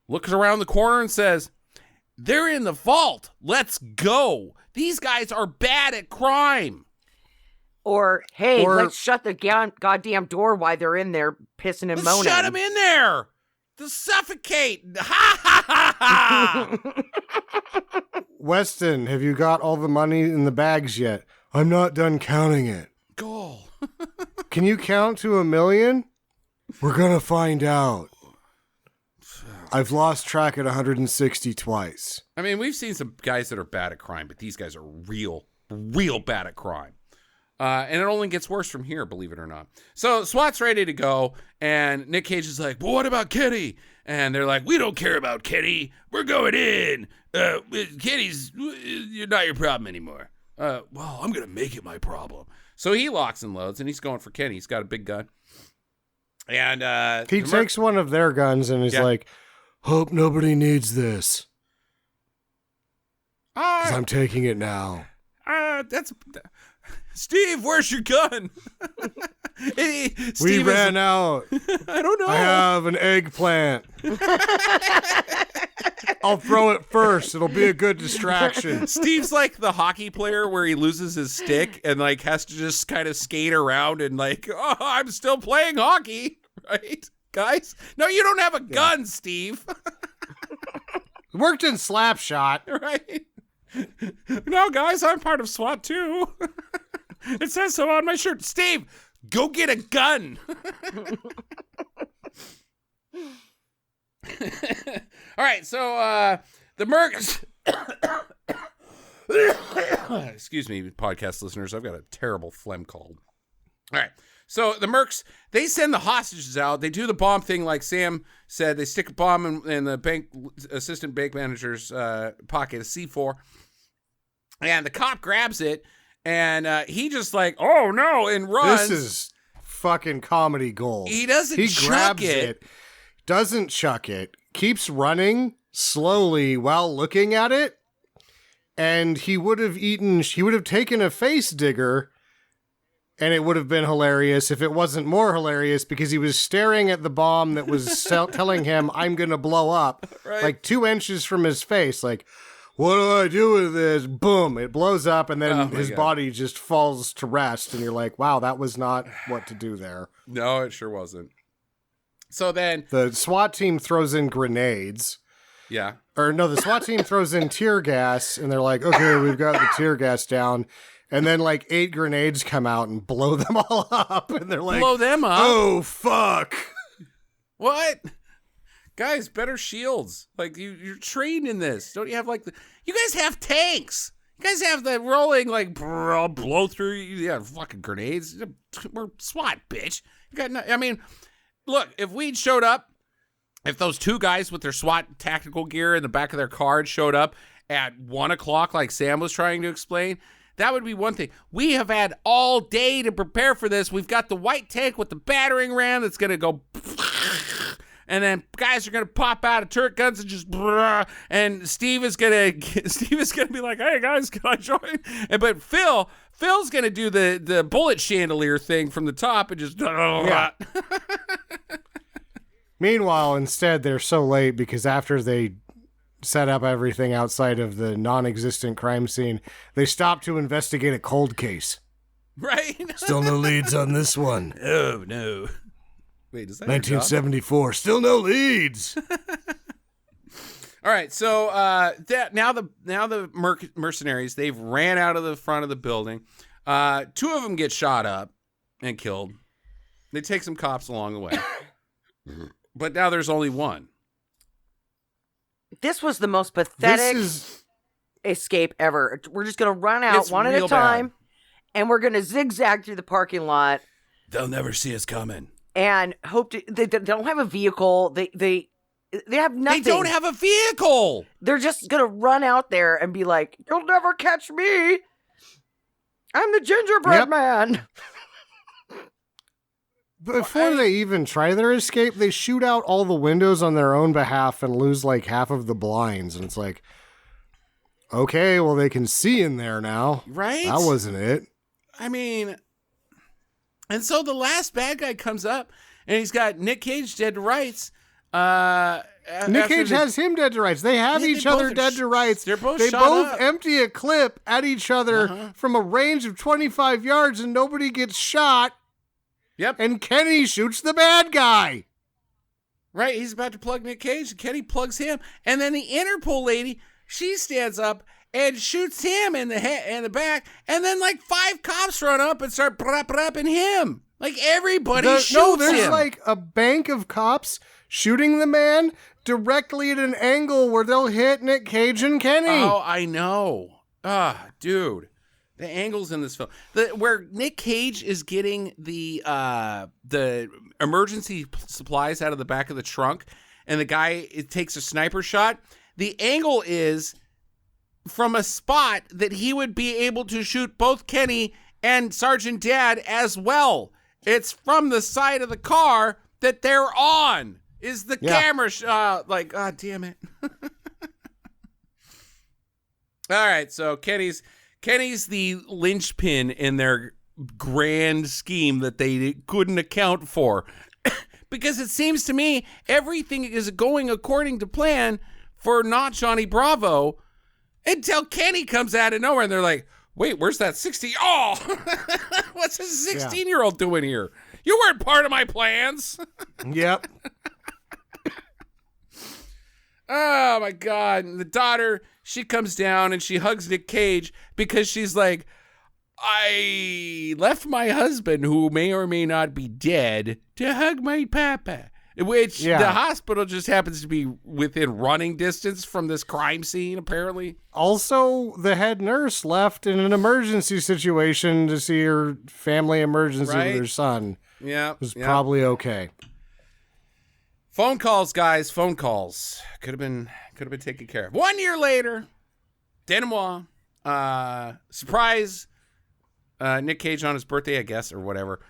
looks around the corner and says, they're in the vault. Let's go. These guys are bad at crime. Or, hey, let's shut the goddamn door while they're in there pissing and moaning. Shut them in there. To suffocate. Ha, ha, ha, ha. Weston, have you got all the money in the bags yet? I'm not done counting it. Go. Can you count to 1 million? We're going to find out. I've lost track at 160 twice. I mean, we've seen some guys that are bad at crime, but these guys are real bad at crime. And it only gets worse from here, believe it or not. So SWAT's ready to go, and Nic Cage is like, well, what about Kitty? And they're like, we don't care about Kitty. We're going in. Kitty's not your problem anymore. Well, I'm going to make it my problem. So he locks and loads, and he's going for Kenny. He's got a big gun. And he takes one of their guns and he's like, hope nobody needs this. Because I'm taking it now. That's Steve, where's your gun? Hey, we ran out. I don't know. I have an eggplant. I'll throw it first. It'll be a good distraction. Steve's like the hockey player where he loses his stick and like has to just kind of skate around and like, oh, I'm still playing hockey, right, guys? No, you don't have a gun, Steve. Worked in Slapshot, right? No, guys, I'm part of SWAT too. It says so on my shirt. Steve, go get a gun. All right, so the mercs. Excuse me, podcast listeners. I've got a terrible phlegm cold. All right, so the mercs, they send the hostages out. They do the bomb thing like Sam said. They stick a bomb in the assistant bank manager's pocket, a C4. And the cop grabs it, and he just like, oh no, and runs. This is fucking comedy gold. He doesn't chuck grabs it, doesn't chuck it, keeps running slowly while looking at it, and he would have taken a face digger, and it would have been hilarious if it wasn't more hilarious because he was staring at the bomb that was telling him, I'm gonna blow up, right? Like 2 inches from his face, like, what do I do with this? Boom, it blows up, and then his body just falls to rest, and you're like, wow, that was not what to do there. No, it sure wasn't. So then the SWAT team throws in grenades. Yeah. Or no, the SWAT team throws in tear gas, and they're like, okay, we've got the tear gas down. And then like 8 grenades come out and blow them all up, and they're like, blow them up? Oh, fuck. What? Guys, better shields. Like, you're trained in this. Don't you have, like, you guys have tanks. You guys have the rolling, like, blow through, fucking grenades. We're SWAT, bitch. I mean, look, if we'd showed up, if those 2 guys with their SWAT tactical gear in the back of their car showed up at 1 o'clock, like Sam was trying to explain, that would be one thing. We have had all day to prepare for this. We've got the white tank with the battering ram that's going to go, and then guys are going to pop out of turret guns and just, and Steve is going to be like, hey guys, can I join? But Phil's going to do the bullet chandelier thing from the top and just, Meanwhile, instead, they're so late because after they set up everything outside of the non-existent crime scene, they stop to investigate a cold case. Right? Still no leads on this one. Oh, no. Wait, is that 1974, still no leads. All right, so now the mercenaries, they've ran out of the front of the building. Two of them get shot up and killed. They take some cops along the way. But now there's only one. This was the most pathetic escape ever. We're just going to run out one at a time, and we're going to zigzag through the parking lot. They'll never see us coming. And they don't have a vehicle. They have nothing. They don't have a vehicle. They're just going to run out there and be like, you'll never catch me. I'm the gingerbread man. Before they even try their escape, they shoot out all the windows on their own behalf and lose like half of the blinds. And it's like, okay, well, they can see in there now. Right? That wasn't it. I mean, and so the last bad guy comes up and he's got Nic Cage dead to rights. Nic Cage has him dead to rights. They have each other dead to rights. They both empty a clip at each other from a range of 25 yards and nobody gets shot. Yep. And Kenny shoots the bad guy. Right. He's about to plug Nic Cage. And Kenny plugs him. And then the Interpol lady, she stands up and shoots him in the head and the back. And then like 5 cops run up and start prepping him. Like everybody shoots him. No, there's like a bank of cops shooting the man directly at an angle where they'll hit Nic Cage and Kenny. Oh, I know. Dude. The angles in this film, where Nic Cage is getting the emergency supplies out of the back of the trunk, and the guy takes a sniper shot. The angle is from a spot that he would be able to shoot both Kenny and Sergeant Dad as well. It's from the side of the car that they're on. Is the camera shot? Like, God damn it! All right, so Kenny's the linchpin in their grand scheme that they couldn't account for. Because it seems to me everything is going according to plan for not Johnny Bravo until Kenny comes out of nowhere and they're like, wait, where's that 60? Oh, what's a 16-year-old doing here? You weren't part of my plans. Yep. Oh, my God. And the daughter, she comes down and she hugs Nic Cage because she's like, I left my husband, who may or may not be dead, to hug my papa. Which the hospital just happens to be within running distance from this crime scene, apparently. Also, the head nurse left in an emergency situation to see her family emergency with her son. Yeah. It was probably okay. Phone calls, guys. Phone calls. Could have been taken care of. 1 year later, denouement. Surprise. Nic Cage on his birthday, I guess, or whatever.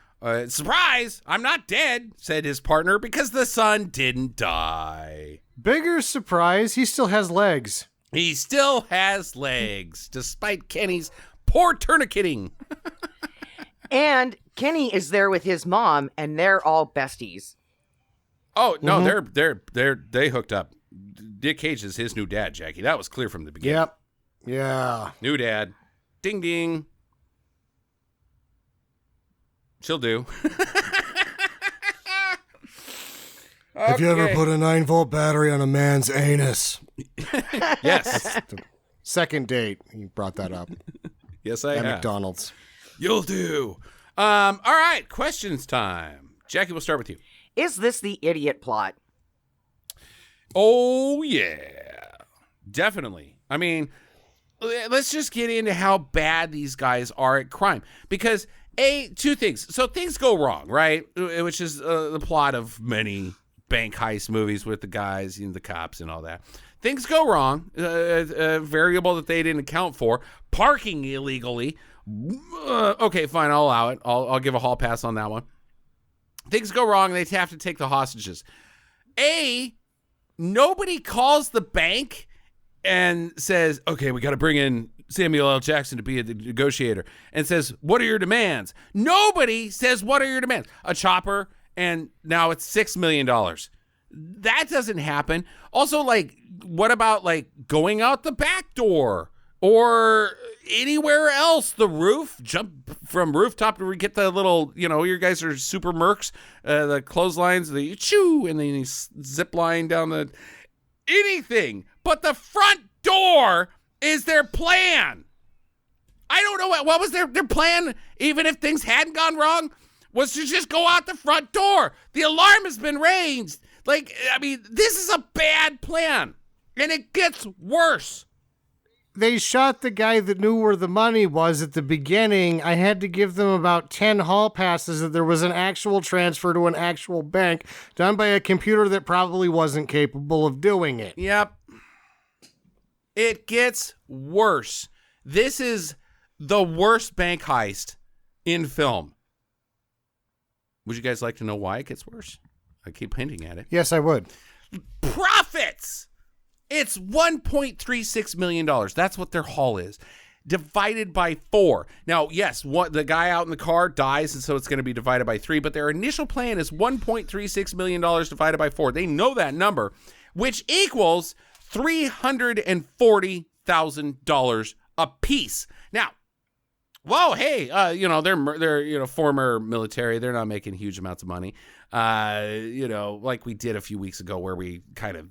Surprise! I'm not dead, said his partner, because the son didn't die. Bigger surprise, he still has legs. He still has legs, despite Kenny's poor tourniqueting. And Kenny is there with his mom, and they're all besties. Oh no, they hooked up. Nic Cage is his new dad, Jackie. That was clear from the beginning. Yep. Yeah. New dad. Ding ding. She'll do. Have you ever put a 9-volt battery on a man's anus? Yes. Second date, he brought that up. Yes, I at have. McDonald's. You'll do. All right, questions time. Jackie, we'll start with you. Is this the idiot plot? Oh, yeah. Definitely. I mean, let's just get into how bad these guys are at crime. Because, two things. So things go wrong, right? Which is the plot of many bank heist movies with the guys, the cops and all that. things go wrong. A variable that they didn't account for. Parking illegally. Okay, fine, I'll allow it. I'll give a hall pass on that one. Things go wrong, they have to take the hostages. Nobody calls the bank and says, okay, we got to bring in Samuel L. Jackson to be the negotiator, and says, what are your demands? Nobody says, what are your demands? A chopper, and now it's $6 million. That doesn't happen. Also, like, what about, like, going out the back door or anywhere else? The roof, jump from rooftop to get the little, your guys are super mercs, the clotheslines, the choo, and then you zip line down the anything. But the front door is their plan. I don't know what was their plan, even if things hadn't gone wrong, was to just go out the front door. The alarm has been raised. Like, I mean, this is a bad plan, and it gets worse. They shot the guy that knew where the money was at the beginning. I had to give them about 10 hall passes that there was an actual transfer to an actual bank done by a computer that probably wasn't capable of doing it. Yep. It gets worse. This is the worst bank heist in film. Would you guys like to know why it gets worse? I keep hinting at it. Yes, I would. Profits! It's $1.36 million. That's what their haul is. Divided by 4. Now, yes, the guy out in the car dies, and so it's going to be divided by 3, but their initial plan is $1.36 million divided by 4. They know that number, which equals $340,000 a piece. Now, whoa, hey, they're former military. They're not making huge amounts of money. Like we did a few weeks ago where we kind of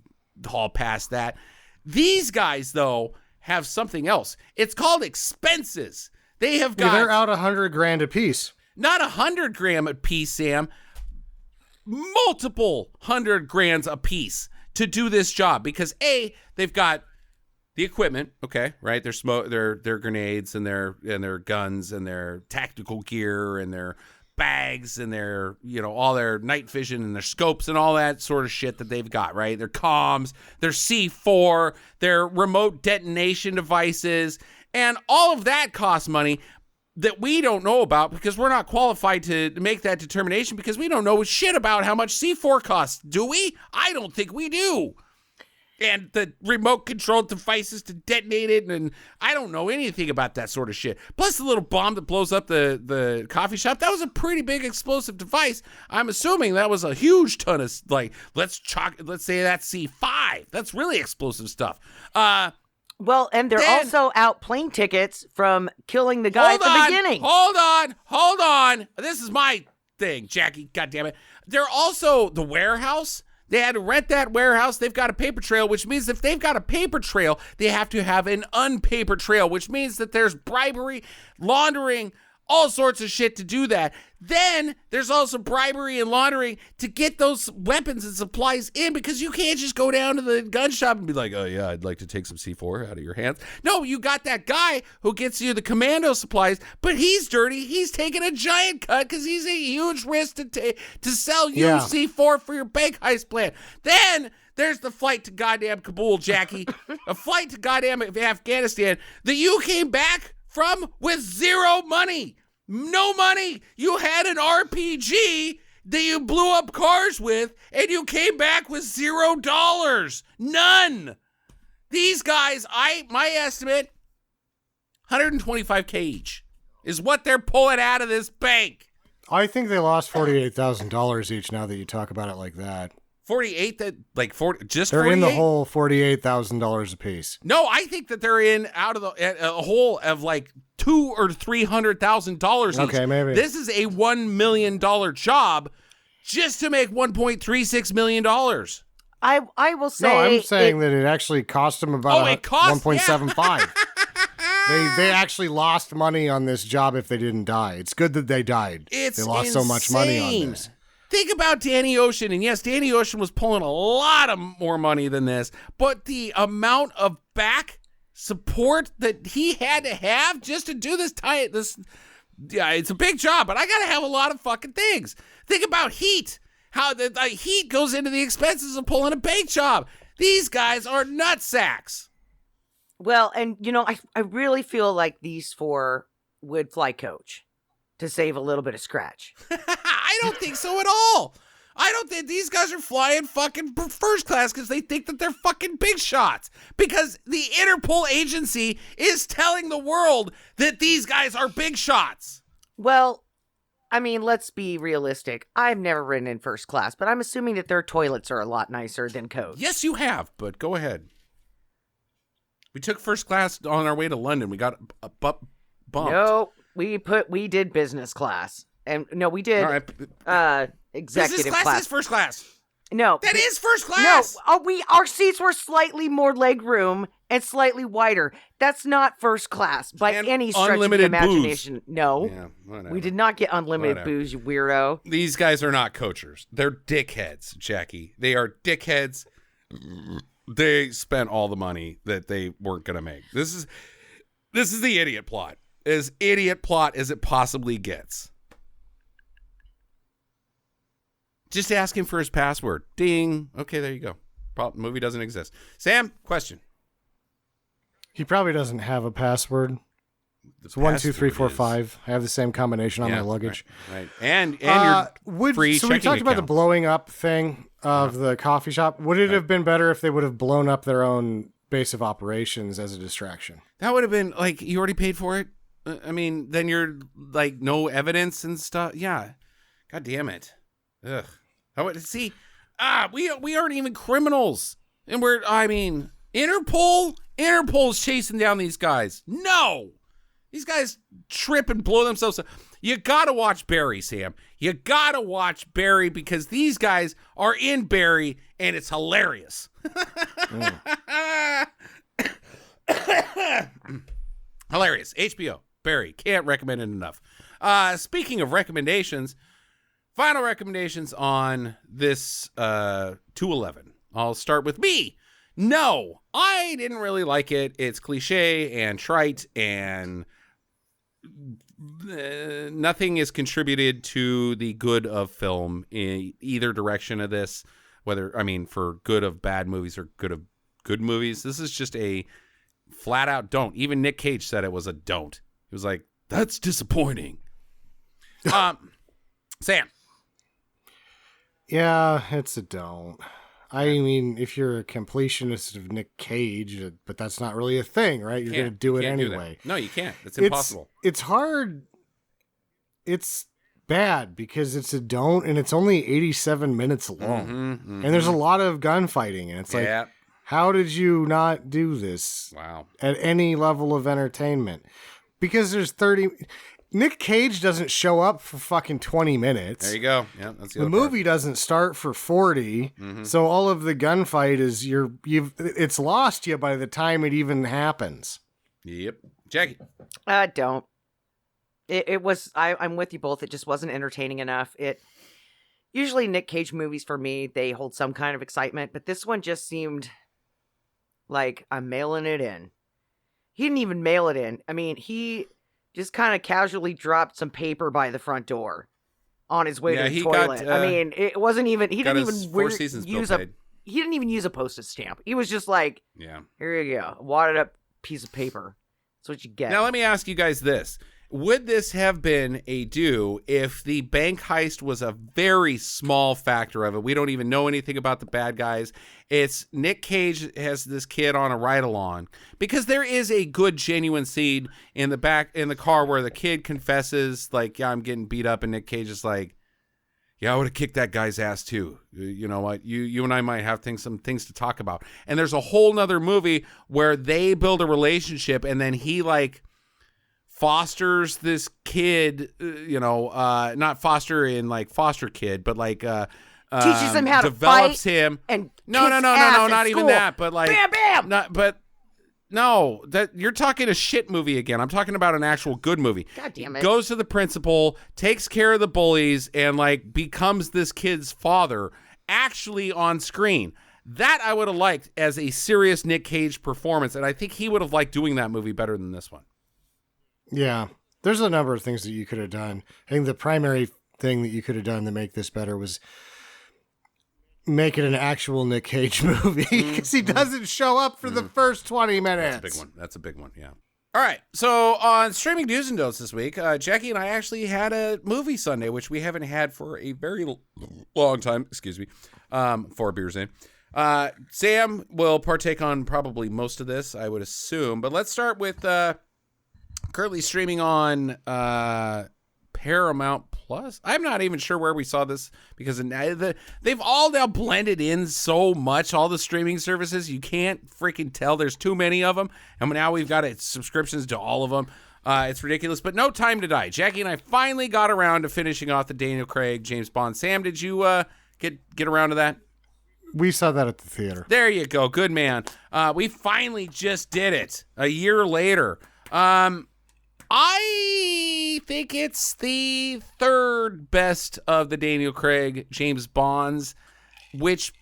haul past that. These guys, though, have something else. It's called expenses. They have got... they're out $100,000 a piece. Not $100,000 a piece, Sam. Multiple $100,000 a piece to do this job because they've got the equipment, okay, right? Their grenades and their guns and their tactical gear and their bags and their, all their night vision and their scopes and all that sort of shit that they've got, right? Their comms, their C4, their remote detonation devices, and all of that costs money that we don't know about because we're not qualified to make that determination because we don't know shit about how much C4 costs, do we? I don't think we do. And the remote controlled devices to detonate it, and I don't know anything about that sort of shit. Plus the little bomb that blows up the coffee shop, that was a pretty big explosive device. I'm assuming that was a huge ton of, like, let's say that's C5. That's really explosive stuff. Well, and they're also out plane tickets from killing the guy at the beginning. Hold on. This is my thing, Jackie. God damn it. They're also the warehouse. They had to rent that warehouse. They've got a paper trail, which means if they've got a paper trail, they have to have an unpaper trail, which means that there's bribery, laundering, all sorts of shit to do that. Then there's also bribery and laundering to get those weapons and supplies in because you can't just go down to the gun shop and be like, oh yeah, I'd like to take some C4 out of your hands. No, you got that guy who gets you the commando supplies, but he's dirty. He's taking a giant cut because he's a huge risk to sell you C4 for your bank heist plan. Then there's the flight to goddamn Kabul, Jackie. A flight to goddamn Afghanistan that you came back from with zero money. No money. You had an RPG that you blew up cars with, and you came back with $0. None. These guys, my estimate, $125K each is what they're pulling out of this bank. I think they lost $48,000 each now that you talk about it like that. 48 that like 40 just they're 48? in the hole $48,000 a piece. No, I think that they're in out of a hole of like $200,000 or $300,000 each. Okay, maybe. This is a $1 million job just to make $1.36 million. I will say. No, I'm saying that it actually cost them about $1.75. They actually lost money on this job if they didn't die. It's good that they died. They lost insane. So much money on this. Think about Danny Ocean, and yes, Danny Ocean was pulling a lot of more money than this, but the amount of back support that he had to have just to do this, it's a big job, but I got to have a lot of fucking things. Think about heat, how the heat goes into the expenses of pulling a bank job. These guys are nutsacks. Well, and I really feel like these four would fly coach to save a little bit of scratch. I don't think so at all. I don't think these guys are flying fucking first class because they think that they're fucking big shots. Because the Interpol agency is telling the world that these guys are big shots. Well, I mean, let's be realistic. I've never ridden in first class, but I'm assuming that their toilets are a lot nicer than coach. Yes, you have, but go ahead. We took first class on our way to London. We got bumped. No, we did business class. And no, we did executive business class. class Is first class. No. That is first class. No, our seats were slightly more leg room and slightly wider. That's not first class by any stretch of the imagination. Booze. No. Yeah, whatever. We did not get unlimited booze, you weirdo. These guys are not coachers. They're dickheads, Jackie. They are dickheads. They spent all the money that they weren't going to make. This is the idiot plot. As idiot plot as it possibly gets. Just ask him for his password. Ding. Okay, there you go. Movie doesn't exist. Sam, question. He probably doesn't have a password. It's 1, 2, 3, 4, 5. I have the same combination on my luggage. Right. And your free so checking we talked about the blowing up thing of the coffee shop. Would it have been better if they would have blown up their own base of operations as a distraction? That would have been like, you already paid for it? I mean, then you're like, no evidence and stuff. Yeah. God damn it. Ugh. See, we aren't even criminals. And Interpol's chasing down these guys. No. These guys trip and blow themselves up. You gotta watch Barry, Sam. You gotta watch Barry because these guys are in Barry and it's hilarious. Hilarious. HBO, Barry. Can't recommend it enough. Speaking of recommendations, final recommendations on this 211. I'll start with me. No, I didn't really like it. It's cliche and trite and nothing is contributed to the good of film in either direction of this, for good of bad movies or good of good movies. This is just a flat out don't. Even Nic Cage said it was a don't. He was like, that's disappointing. Sam. Yeah, it's a don't. I mean, if you're a completionist of Nic Cage, but that's not really a thing, right? You're going to do it anyway. No, you can't. It's impossible. It's hard. It's bad because it's a don't, and it's only 87 minutes long. And there's a lot of gunfighting, and it's like, how did you not do this at any level of entertainment? Because there's 30... Nic Cage doesn't show up for fucking 20 minutes. There you go. Yeah, that's the movie doesn't start for 40. So all of the gunfight is it's lost you by the time it even happens. Yep. Jackie. Don't. It was I'm with you both. It just wasn't entertaining enough. Usually Nic Cage movies for me, they hold some kind of excitement, but this one just seemed like I'm mailing it in. He didn't even mail it in. I mean, he just kind of casually dropped some paper by the front door on his way to the toilet. It wasn't even, he didn't even use a postage stamp. He was just like, here you go, a wadded up piece of paper. That's what you get. Now let me ask you guys this. Would this have been a do if the bank heist was a very small factor of it? We don't even know anything about the bad guys. It's Nic Cage has this kid on a ride-along. Because there is a good, genuine scene in the car where the kid confesses, like, yeah, I'm getting beat up, and Nic Cage is like, yeah, I would have kicked that guy's ass too. You know what? You and I might have some things to talk about. And there's a whole nother movie where they build a relationship, and then he, like, fosters this kid, not foster in like foster kid, but like teaches him how develops to fight him. And no, not even that, but like bam. That you're talking a shit movie again. I'm talking about an actual good movie. God damn it. Goes to the principal, takes care of the bullies, and like becomes this kid's father actually on screen. That I would have liked as a serious Nic Cage performance, and I think he would have liked doing that movie better than this one. Yeah, there's a number of things that you could have done. I think the primary thing that you could have done to make this better was make it an actual Nick Cage movie because he doesn't show up for the first 20 minutes. That's a big one. That's a big one, yeah. All right, so on Streaming Do's and Don'ts this week, Jackie and I actually had a movie Sunday, which we haven't had for a very long time. Excuse me, 4 beers in. Sam will partake on probably most of this, I would assume. But let's start with currently streaming on Paramount Plus. I'm not even sure where we saw this because they've all now blended in so much, all the streaming services. You can't freaking tell. There's too many of them. And now we've got subscriptions to all of them. It's ridiculous, but No Time to Die. Jackie and I finally got around to finishing off the Daniel Craig, James Bond. Sam, did you get around to that? We saw that at the theater. There you go. Good man. We finally just did it a year later. I think it's the third best of the Daniel Craig James Bonds, which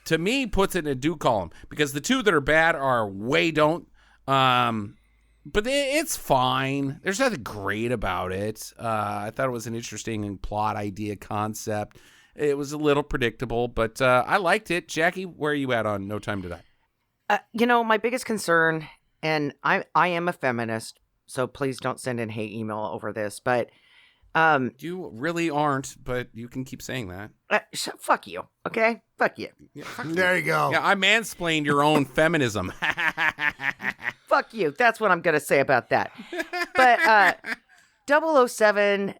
to me puts it in a do column because the two that are bad are way don't. But it's fine. There's nothing great about it. I thought it was an interesting plot idea concept. It was a little predictable, but I liked it. Jackie, where are you at on No Time to Die? My biggest concern, and I am a feminist, so please don't send in hate email over this, but you really aren't, but you can keep saying that. Fuck you, okay? Fuck you. Yeah, fuck There you go. Yeah, I mansplained your own feminism. Fuck you. That's what I'm going to say about that. But 007,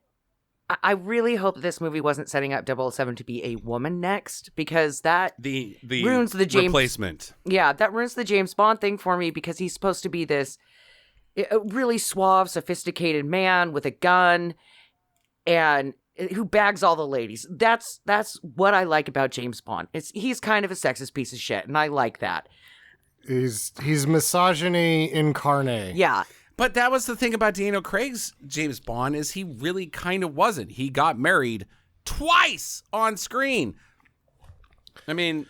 I really hope this movie wasn't setting up 007 to be a woman next, because that the ruins the James replacement. Yeah, that ruins the James Bond thing for me, because he's supposed to be this really suave, sophisticated man with a gun and who bags all the ladies. That's what I like about James Bond. He's kind of a sexist piece of shit, and I like that. He's misogyny incarnate. Yeah. But that was the thing about Daniel Craig's James Bond, is he really kind of wasn't. He got married twice on screen. I mean,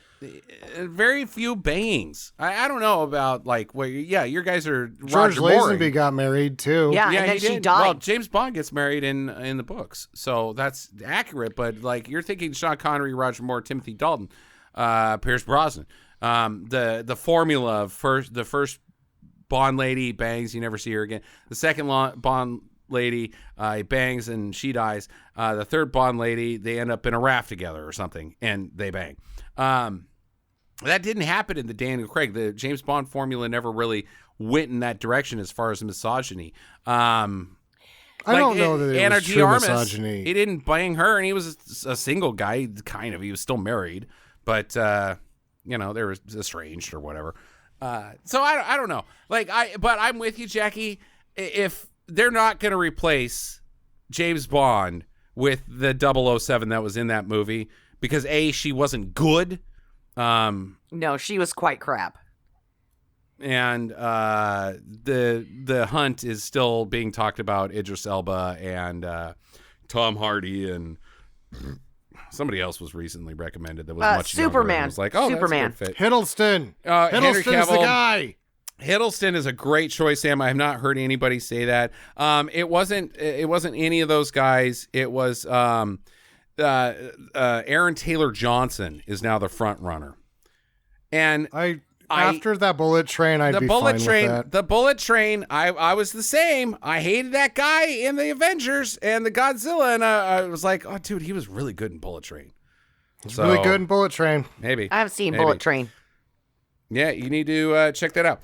very few bangings. I don't know about, like, well, yeah, your guys are George Roger Moore. Lazenby got married too. Yeah, Yeah, and then he she did. died. Well, James Bond gets married in the books, so that's accurate. But like, you're thinking Sean Connery, Roger Moore, Timothy Dalton, Pierce Brosnan. The formula of the first Bond lady bangs, you never see her again. The second Bond lady bangs and she dies. The third Bond lady, they end up in a raft together or something, and they bang. That didn't happen in the Daniel Craig. The James Bond formula never really went in that direction as far as misogyny. I don't know that it was true misogyny. He didn't bang her, and he was a single guy, kind of. He was still married, but they were estranged or whatever. So I don't know. But I'm with you, Jackie. If they're not going to replace James Bond with the 007 that was in that movie, because A, she wasn't good. No, she was quite crap. And the hunt is still being talked about. Idris Elba and Tom Hardy and somebody else was recently recommended that was much Superman. younger. I was like, oh, Superman. that's a good fit. Hiddleston. Henry Hiddleston's the Cavill. guy. Hiddleston is a great choice, Sam. I have not heard anybody say that. It wasn't any of those guys. It was Aaron Taylor Johnson is now the front runner. And after that Bullet Train, I'd be fine with that. The Bullet Train, I was the same. I hated that guy in the Avengers and the Godzilla, and I was like, oh, dude, he was really good in Bullet Train. He's really good in Bullet Train. Maybe. I haven't seen Bullet Train. Yeah, you need to check that out.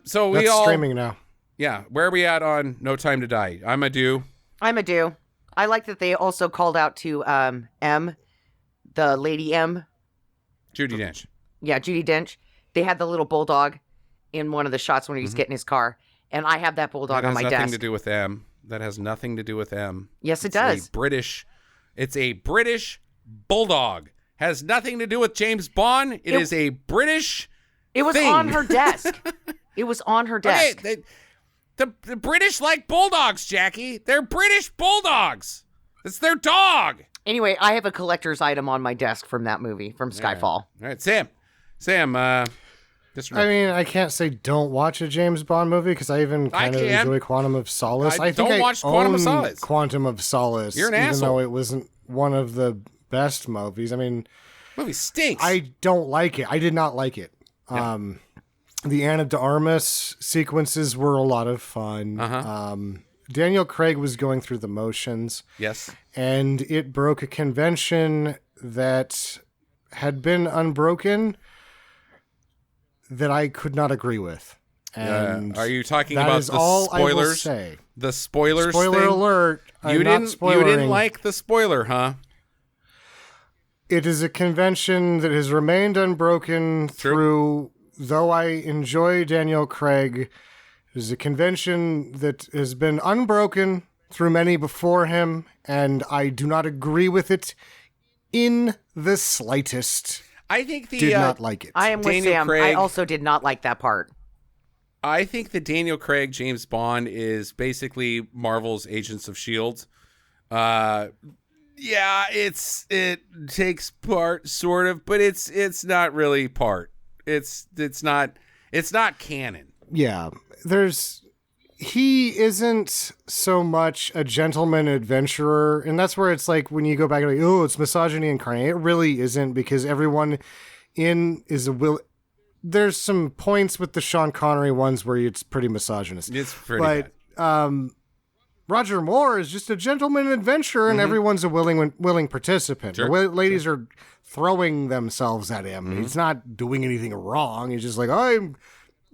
So That's streaming now. Yeah, where are we at on No Time to Die? I'm a do. I like that they also called out to M, the Lady M. Judi Dench. Yeah, Judi Dench. They had the little bulldog in one of the shots when he was getting his car, and I have that bulldog on my desk. That has nothing to do with M. That has nothing to do with M. Yes, it does. It's a British bulldog. Has nothing to do with James Bond. It is a British. It was thing. on her desk. It was on her desk. Okay, the British like bulldogs, Jackie. They're British bulldogs. It's their dog. Anyway, I have a collector's item on my desk from that movie, from Skyfall. All right, Sam, I mean, I can't say don't watch a James Bond movie, because I even kind of enjoy Quantum of Solace. I think don't watch Quantum of Solace. Quantum of Solace. You're an even asshole. though it wasn't one of the best movies. I mean, Movie stinks. I don't like it. I did not like it. Yeah. The Ana de Armas sequences were a lot of fun. Daniel Craig was going through the motions. Yes. And it broke a convention that had been unbroken that I could not agree with. And are you talking that about is the all spoilers? I will say. The spoilers. Spoiler thing? alert! You didn't like the spoiler, huh? It is a convention that has remained unbroken through. Though I enjoy Daniel Craig, it is a convention that has been unbroken through many before him, and I do not agree with it in the slightest. I think did not like it. I am with Daniel Sam. Craig, I also did not like that part. I think the Daniel Craig James Bond is basically Marvel's Agents of S.H.I.E.L.D. Yeah, it takes part sort of, but it's not really part. It's not canon. Yeah, he isn't so much a gentleman adventurer, and that's where it's like when you go back and like, oh, it's misogyny incarnate. It really isn't, because everyone is a will. There's some points with the Sean Connery ones where it's pretty misogynist. It's pretty bad. Roger Moore is just a gentleman adventurer, and everyone's a willing participant. Sure. The ladies are throwing themselves at him. He's not doing anything wrong. He's just like, I'm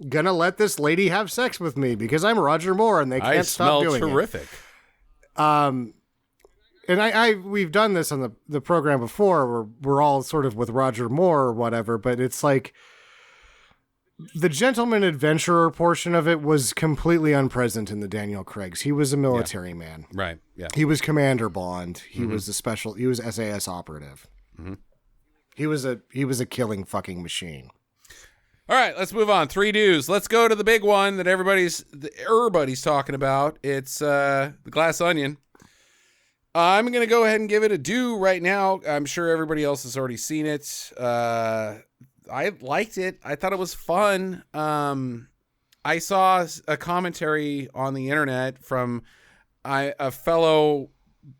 gonna let this lady have sex with me because I'm Roger Moore, and they can't stop doing terrific. it. And we've done this on the program before, where we're all sort of with Roger Moore or whatever, but it's like the gentleman adventurer portion of it was completely unpresent in the Daniel Craigs. He was a military man. Right. Yeah. He was Commander Bond. He was he was SAS operative. He was a killing fucking machine. All right, let's move on. 3 do's. Let's go to the big one that everybody's talking about. It's the Glass Onion. I'm going to go ahead and give it a do right now. I'm sure everybody else has already seen it. I liked it. I thought it was fun. I saw a commentary on the internet from a fellow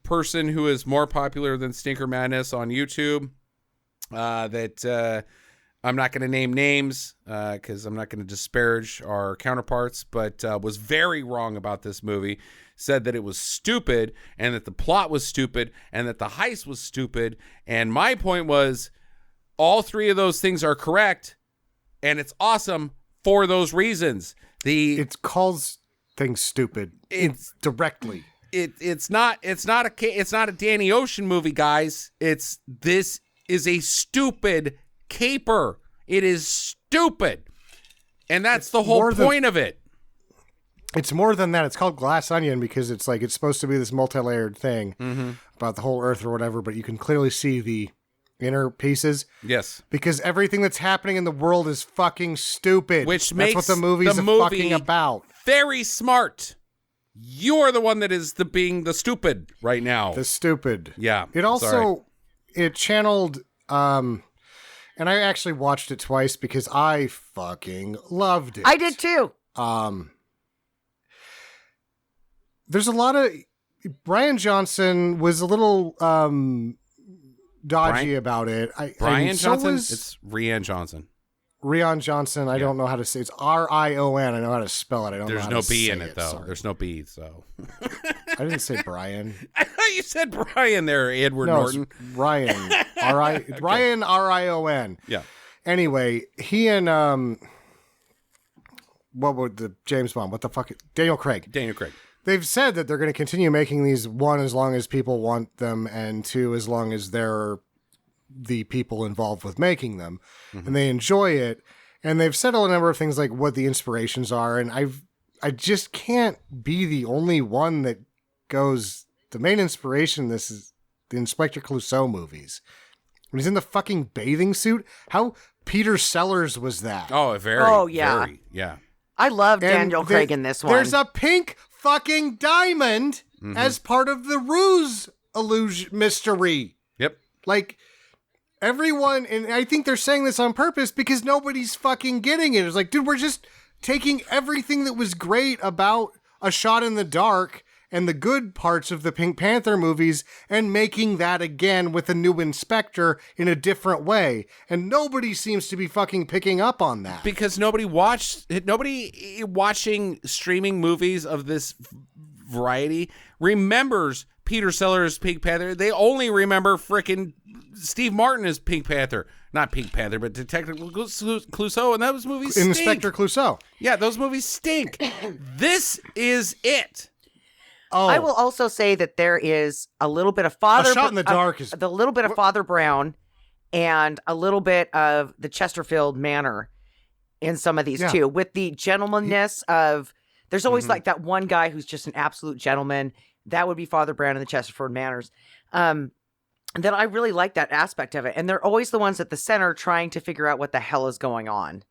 person who is more popular than Stinker Madness on YouTube. That I'm not going to name names because I'm not going to disparage our counterparts, but was very wrong about this movie. Said that it was stupid and that the plot was stupid and that the heist was stupid. And my point was, all 3 of those things are correct, and it's awesome for those reasons. It calls things stupid. It's directly. It's not a Danny Ocean movie, guys. This is a stupid caper. It is stupid, and that's the whole point of it. It's more than that. It's called Glass Onion because it's supposed to be this multi-layered thing about the whole Earth or whatever, but you can clearly see the inner pieces. Yes. Because everything that's happening in the world is fucking stupid. Which makes that's what the movie's fucking about. Very smart. You're the one that is being the stupid right now. The stupid. Yeah. It also, it channeled, and I actually watched it twice because I fucking loved it. I did too. There's a lot of, Brian Johnson was a little, dodgy about it. Brian Johnson? It's Rian Johnson. Rian Johnson. I don't know how to say it. It's R-I-O-N. I know how to spell it. I don't know how to say it. There's no B in it, though. Sorry. There's no B, so. I didn't say Brian. I thought you said Brian there, Edward Norton. It's Ryan. Okay. Ryan, R-I-O-N. Yeah. Anyway, he and, what would the James Bond? What the fuck? Daniel Craig. They've said that they're going to continue making these, 1, as long as people want them, and 2, as long as they're the people involved with making them, and they enjoy it. And they've said a number of things like what the inspirations are, and I just can't be the only one that goes, the main inspiration, this is the Inspector Clouseau movies. When he's in the fucking bathing suit, how Peter Sellers was that? Oh, very. Oh, yeah. Very, yeah. I love Daniel Craig in this one. There's a pink fucking diamond as part of the ruse illusion mystery. Yep. Like, everyone, and I think they're saying this on purpose because nobody's fucking getting it. It's like, dude, we're just taking everything that was great about A Shot in the Dark and the good parts of the Pink Panther movies and making that again with a new inspector in a different way. And nobody seems to be fucking picking up on that. Because nobody watching streaming movies of this variety remembers Peter Sellers' Pink Panther. They only remember frickin' Steve Martin as Pink Panther. Not Pink Panther, but Detective Clouseau, and those movies stink. Inspector Clouseau. Yeah, those movies stink. This is it. Oh, I will also say that there is a little bit of Father... A Shot in the Dark is... The little bit of Father Brown and a little bit of the Chesterfield Manor in some of these too, with the gentlemanness of... There's always like that one guy who's just an absolute gentleman. That would be Father Brown in the Chesterfield Manors. That I really like that aspect of it. And they're always the ones at the center trying to figure out what the hell is going on.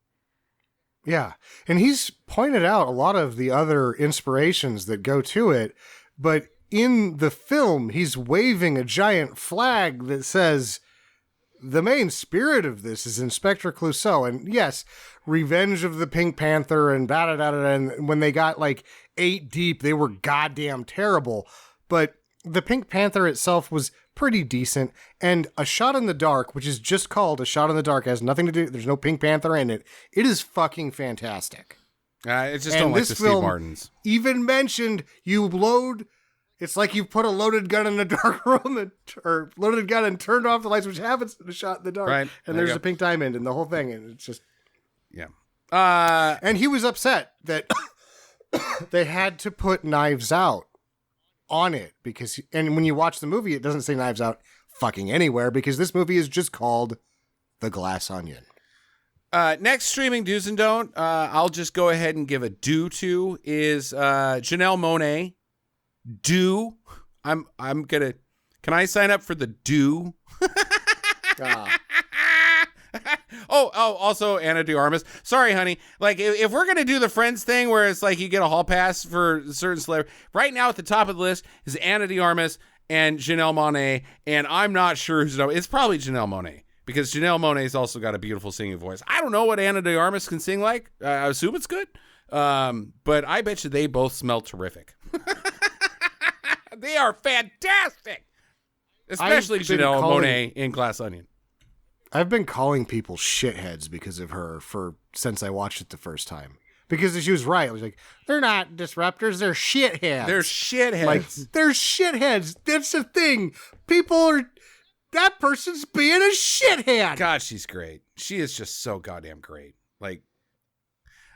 Yeah. And he's pointed out a lot of the other inspirations that go to it. But in the film, he's waving a giant flag that says the main spirit of this is Inspector Clouseau. And yes, Revenge of the Pink Panther and da-da-da-da. And when they got like 8 deep, they were goddamn terrible. But the Pink Panther itself was pretty decent, and A Shot in the Dark, which is just called A Shot in the Dark, has nothing to do, there's no Pink Panther in it. It is fucking fantastic. I just don't like the Steve Martins. Even mentioned, it's like you put a loaded gun in a dark room, or loaded gun and turned off the lights, which happens in A Shot in the Dark. Right. And there's a pink diamond and the whole thing, and it's just... Yeah. And he was upset that they had to put Knives Out on it and when you watch the movie, it doesn't say Knives Out fucking anywhere because this movie is just called The Glass Onion. Next streaming do's and don't, I'll just go ahead and give a do to is Janelle Monáe. Do. I'm gonna. Can I sign up for the do? Also Ana de Armas. Sorry, honey. Like, if we're gonna do the Friends thing where it's like you get a hall pass for certain celebrities, right now at the top of the list is Ana de Armas and Janelle Monáe, and I'm not sure who's. It's probably Janelle Monáe because Janelle Monáe's also got a beautiful singing voice. I don't know what Ana de Armas can sing like. I assume it's good, but I bet you they both smell terrific. They are fantastic, especially Janelle Monáe in Glass Onion. I've been calling people shitheads because of her since I watched it the first time. Because she was right. I was like, they're not disruptors, they're shitheads. They're shitheads. Like, they're shitheads. That's the thing. That person's being a shithead. God, she's great. She is just so goddamn great. Like,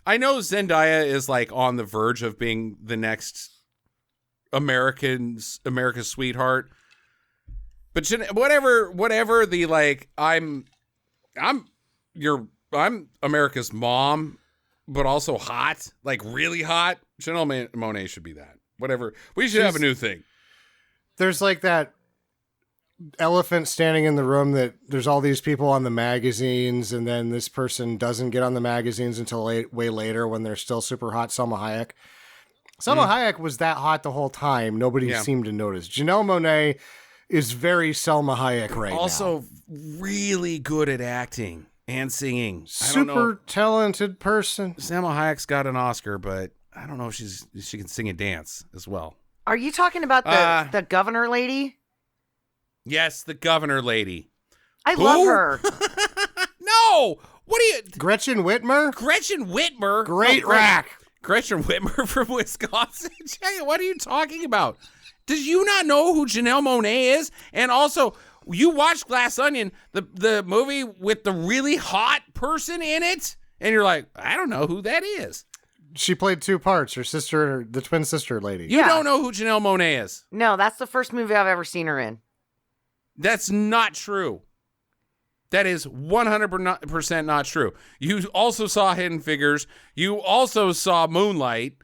I know Zendaya is like on the verge of being the next America's sweetheart. But whatever the like, I'm America's mom, but also hot, like really hot. Janelle Monáe should be that. Whatever. We should have a new thing. There's like that elephant standing in the room that there's all these people on the magazines, and then this person doesn't get on the magazines until way later when they're still super hot. Salma Hayek. Salma Hayek was that hot the whole time. Nobody seemed to notice. Janelle Monáe is very Salma Hayek right now. Also really good at acting and singing. Super talented person. Salma Hayek's got an Oscar, but I don't know if she can sing and dance as well. Are you talking about the governor lady? Yes, the governor lady. I love her. No! What are you... Gretchen Whitmer? Gretchen Whitmer? Great rack. Gretchen Whitmer from Wisconsin? Jay, what are you talking about? Does you not know who Janelle Monáe is? And also, you watched Glass Onion, the movie with the really hot person in it, and you're like, I don't know who that is. She played 2 parts, her sister, the twin sister lady. You don't know who Janelle Monáe is. No, that's the first movie I've ever seen her in. That's not true. That is 100% not true. You also saw Hidden Figures. You also saw Moonlight.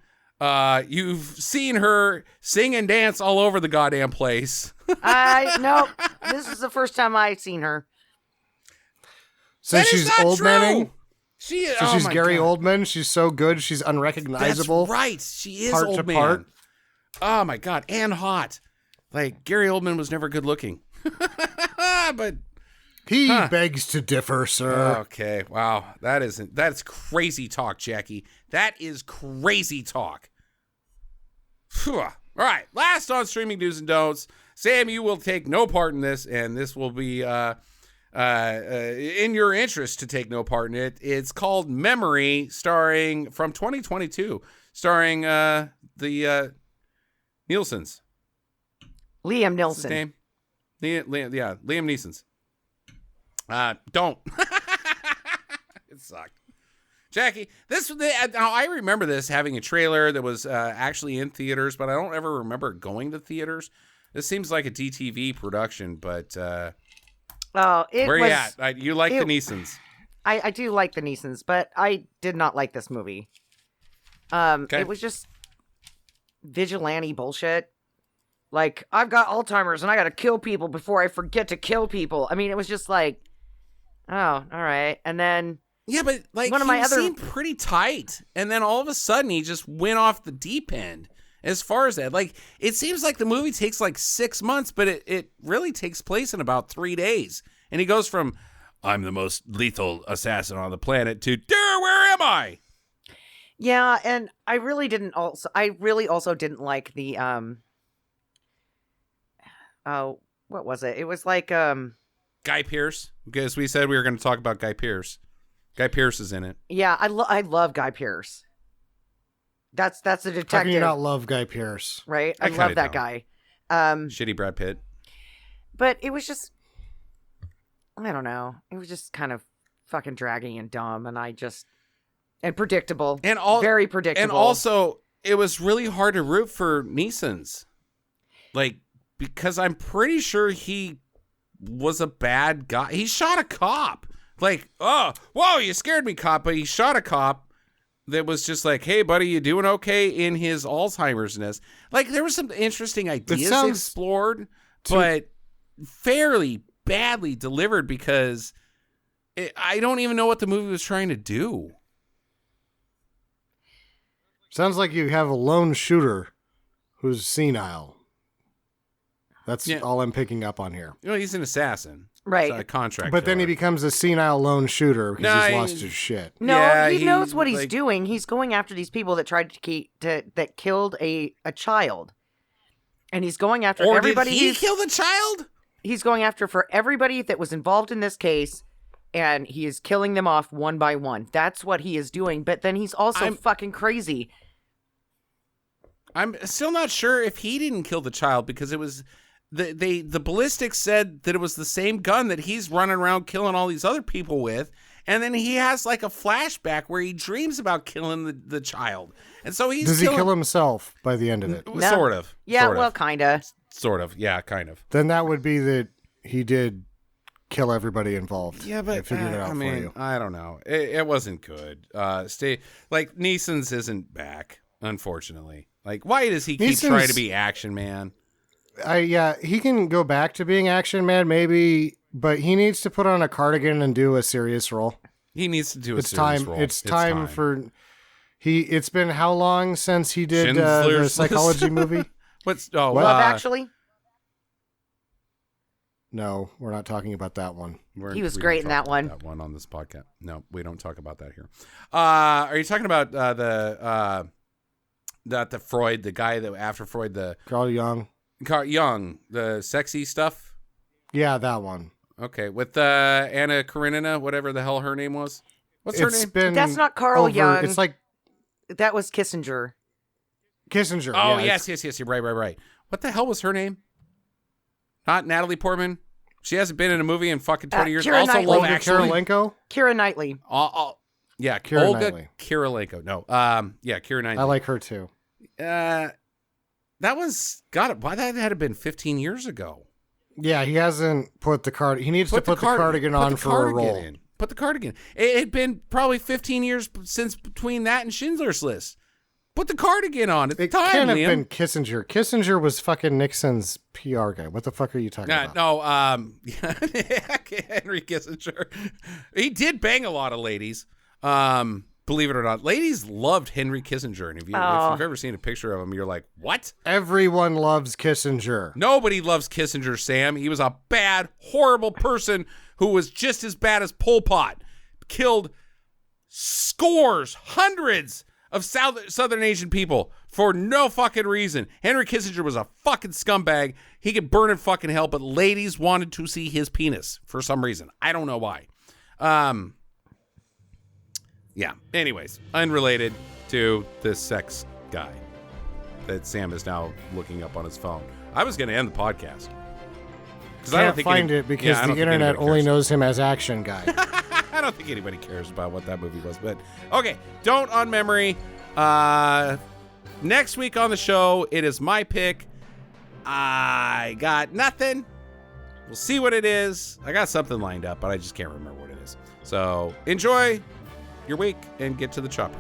You've seen her sing and dance all over the goddamn place. No, this is the first time I've seen her. So that she's Oldmaning? She's Gary God. Oldman. She's so good. She's unrecognizable. That's right. She is part old to man. part. Oh my God. And hot. Like, Gary Oldman was never good looking. But he begs to differ, sir. Okay. Wow. That's crazy talk, Jackie. That is crazy talk. All right, last on streaming do's and don'ts. Sam, you will take no part in this, and this will be in your interest to take no part in it. It's called Memory, from 2022, starring the Nielsen's. Liam What's his Neeson. name? Liam Neeson's. Don't. It sucked. Jackie, I remember this having a trailer that was actually in theaters, but I don't ever remember going to theaters. This seems like a DTV production, but where you at? You like the Neesons. I do like the Neesons, but I did not like this movie. Okay. It was just vigilante bullshit. Like, I've got Alzheimer's and I gotta kill people before I forget to kill people. I mean, it was just like, oh, all right. And then... Yeah, but like seemed pretty tight, and then all of a sudden he just went off the deep end. As far as that, like it seems like the movie takes like 6 months, but it really takes place in about 3 days. And he goes from "I'm the most lethal assassin on the planet" to "Where am I?" Yeah, and I really also didn't like the what was it? It was like Guy Pearce, because we said we were going to talk about Guy Pearce. Guy Pearce is in it. Yeah, I love Guy Pearce. That's a detective. How can you not love Guy Pearce? Right? I love that guy. Shitty Brad Pitt. But it was just, I don't know. It was just kind of fucking draggy and dumb, and predictable. And very predictable. And also, it was really hard to root for Neeson's. Like, because I'm pretty sure he was a bad guy. He shot a cop. Like, oh, whoa, you scared me, cop. But he shot a cop that was just like, hey, buddy, you doing okay in his Alzheimer's-ness. Like, there was some interesting ideas explored, but fairly badly delivered because I don't even know what the movie was trying to do. Sounds like you have a lone shooter who's senile. That's all I'm picking up on here. You know, he's an assassin. Right. A contract. But then he becomes a senile lone shooter because he's lost his shit. No, Yeah, he knows what he's doing. He's going after these people that tried that killed a child. And he's going after everybody. Did he kill the child? He's going after for everybody that was involved in this case, and he is killing them off one by one. That's what he is doing. But then he's also fucking crazy. I'm still not sure if he didn't kill the child because it was the ballistics said that it was the same gun that he's running around killing all these other people with, and then he has like a flashback where he dreams about killing the child, and so he kill himself by the end of it? No. Sort of. Yeah, sort well, of. kinda. Sort of. Yeah, kind of. Then that would be that he did kill everybody involved. Yeah, but I figured it out for you. I don't know. It wasn't good. Like Neeson's isn't back, unfortunately. Like, why does he keep trying to be Action Man? He can go back to being Action Man, maybe, but he needs to put on a cardigan and do a serious role. He needs to do a serious role. It's time for... It's been how long since he did the psychology movie? Love Actually? No, we're not talking about that one. He was great in that one. That one on this podcast. No, we don't talk about that here. Are you talking about the Freud, the guy that after Freud, the Carl Jung, the sexy stuff? Yeah, that one. Okay, with Anna Karenina, whatever the hell her name was. What's her name? That's not Carl Jung. It's like that was Kissinger. Oh, yes. You're right. What the hell was her name? Not Natalie Portman. She hasn't been in a movie in fucking 20 years. Keira Knightley. Love Actually. Keira Knightley. Yeah, Keira Olga Knightley. Kirilenko. No, Keira Knightley. I like her too. That had to have been 15 years ago. Yeah, he hasn't put the card. He needs to put the cardigan on for a role. Put the cardigan. It had been probably 15 years since between that and Schindler's List. Put the cardigan on at the time, It can't have Liam. been Kissinger. Kissinger was fucking Nixon's PR guy. What the fuck are you talking about? No, Henry Kissinger. He did bang a lot of ladies. Believe it or not, ladies loved Henry Kissinger. And if you've ever seen a picture of him, you're like, what? Everyone loves Kissinger. Nobody loves Kissinger, Sam. He was a bad, horrible person who was just as bad as Pol Pot. Killed scores, hundreds of Southern Asian people for no fucking reason. Henry Kissinger was a fucking scumbag. He could burn in fucking hell, but ladies wanted to see his penis for some reason. I don't know why. Yeah. Anyways, unrelated to this sex guy that Sam is now looking up on his phone. I was going to end the podcast. Can't find it because the internet only knows him as Action Guy. I don't think anybody cares about what that movie was. But, okay, don't on memory. Next week on the show, it is my pick. I got nothing. We'll see what it is. I got something lined up, but I just can't remember what it is. So enjoy your week and get to the chopper.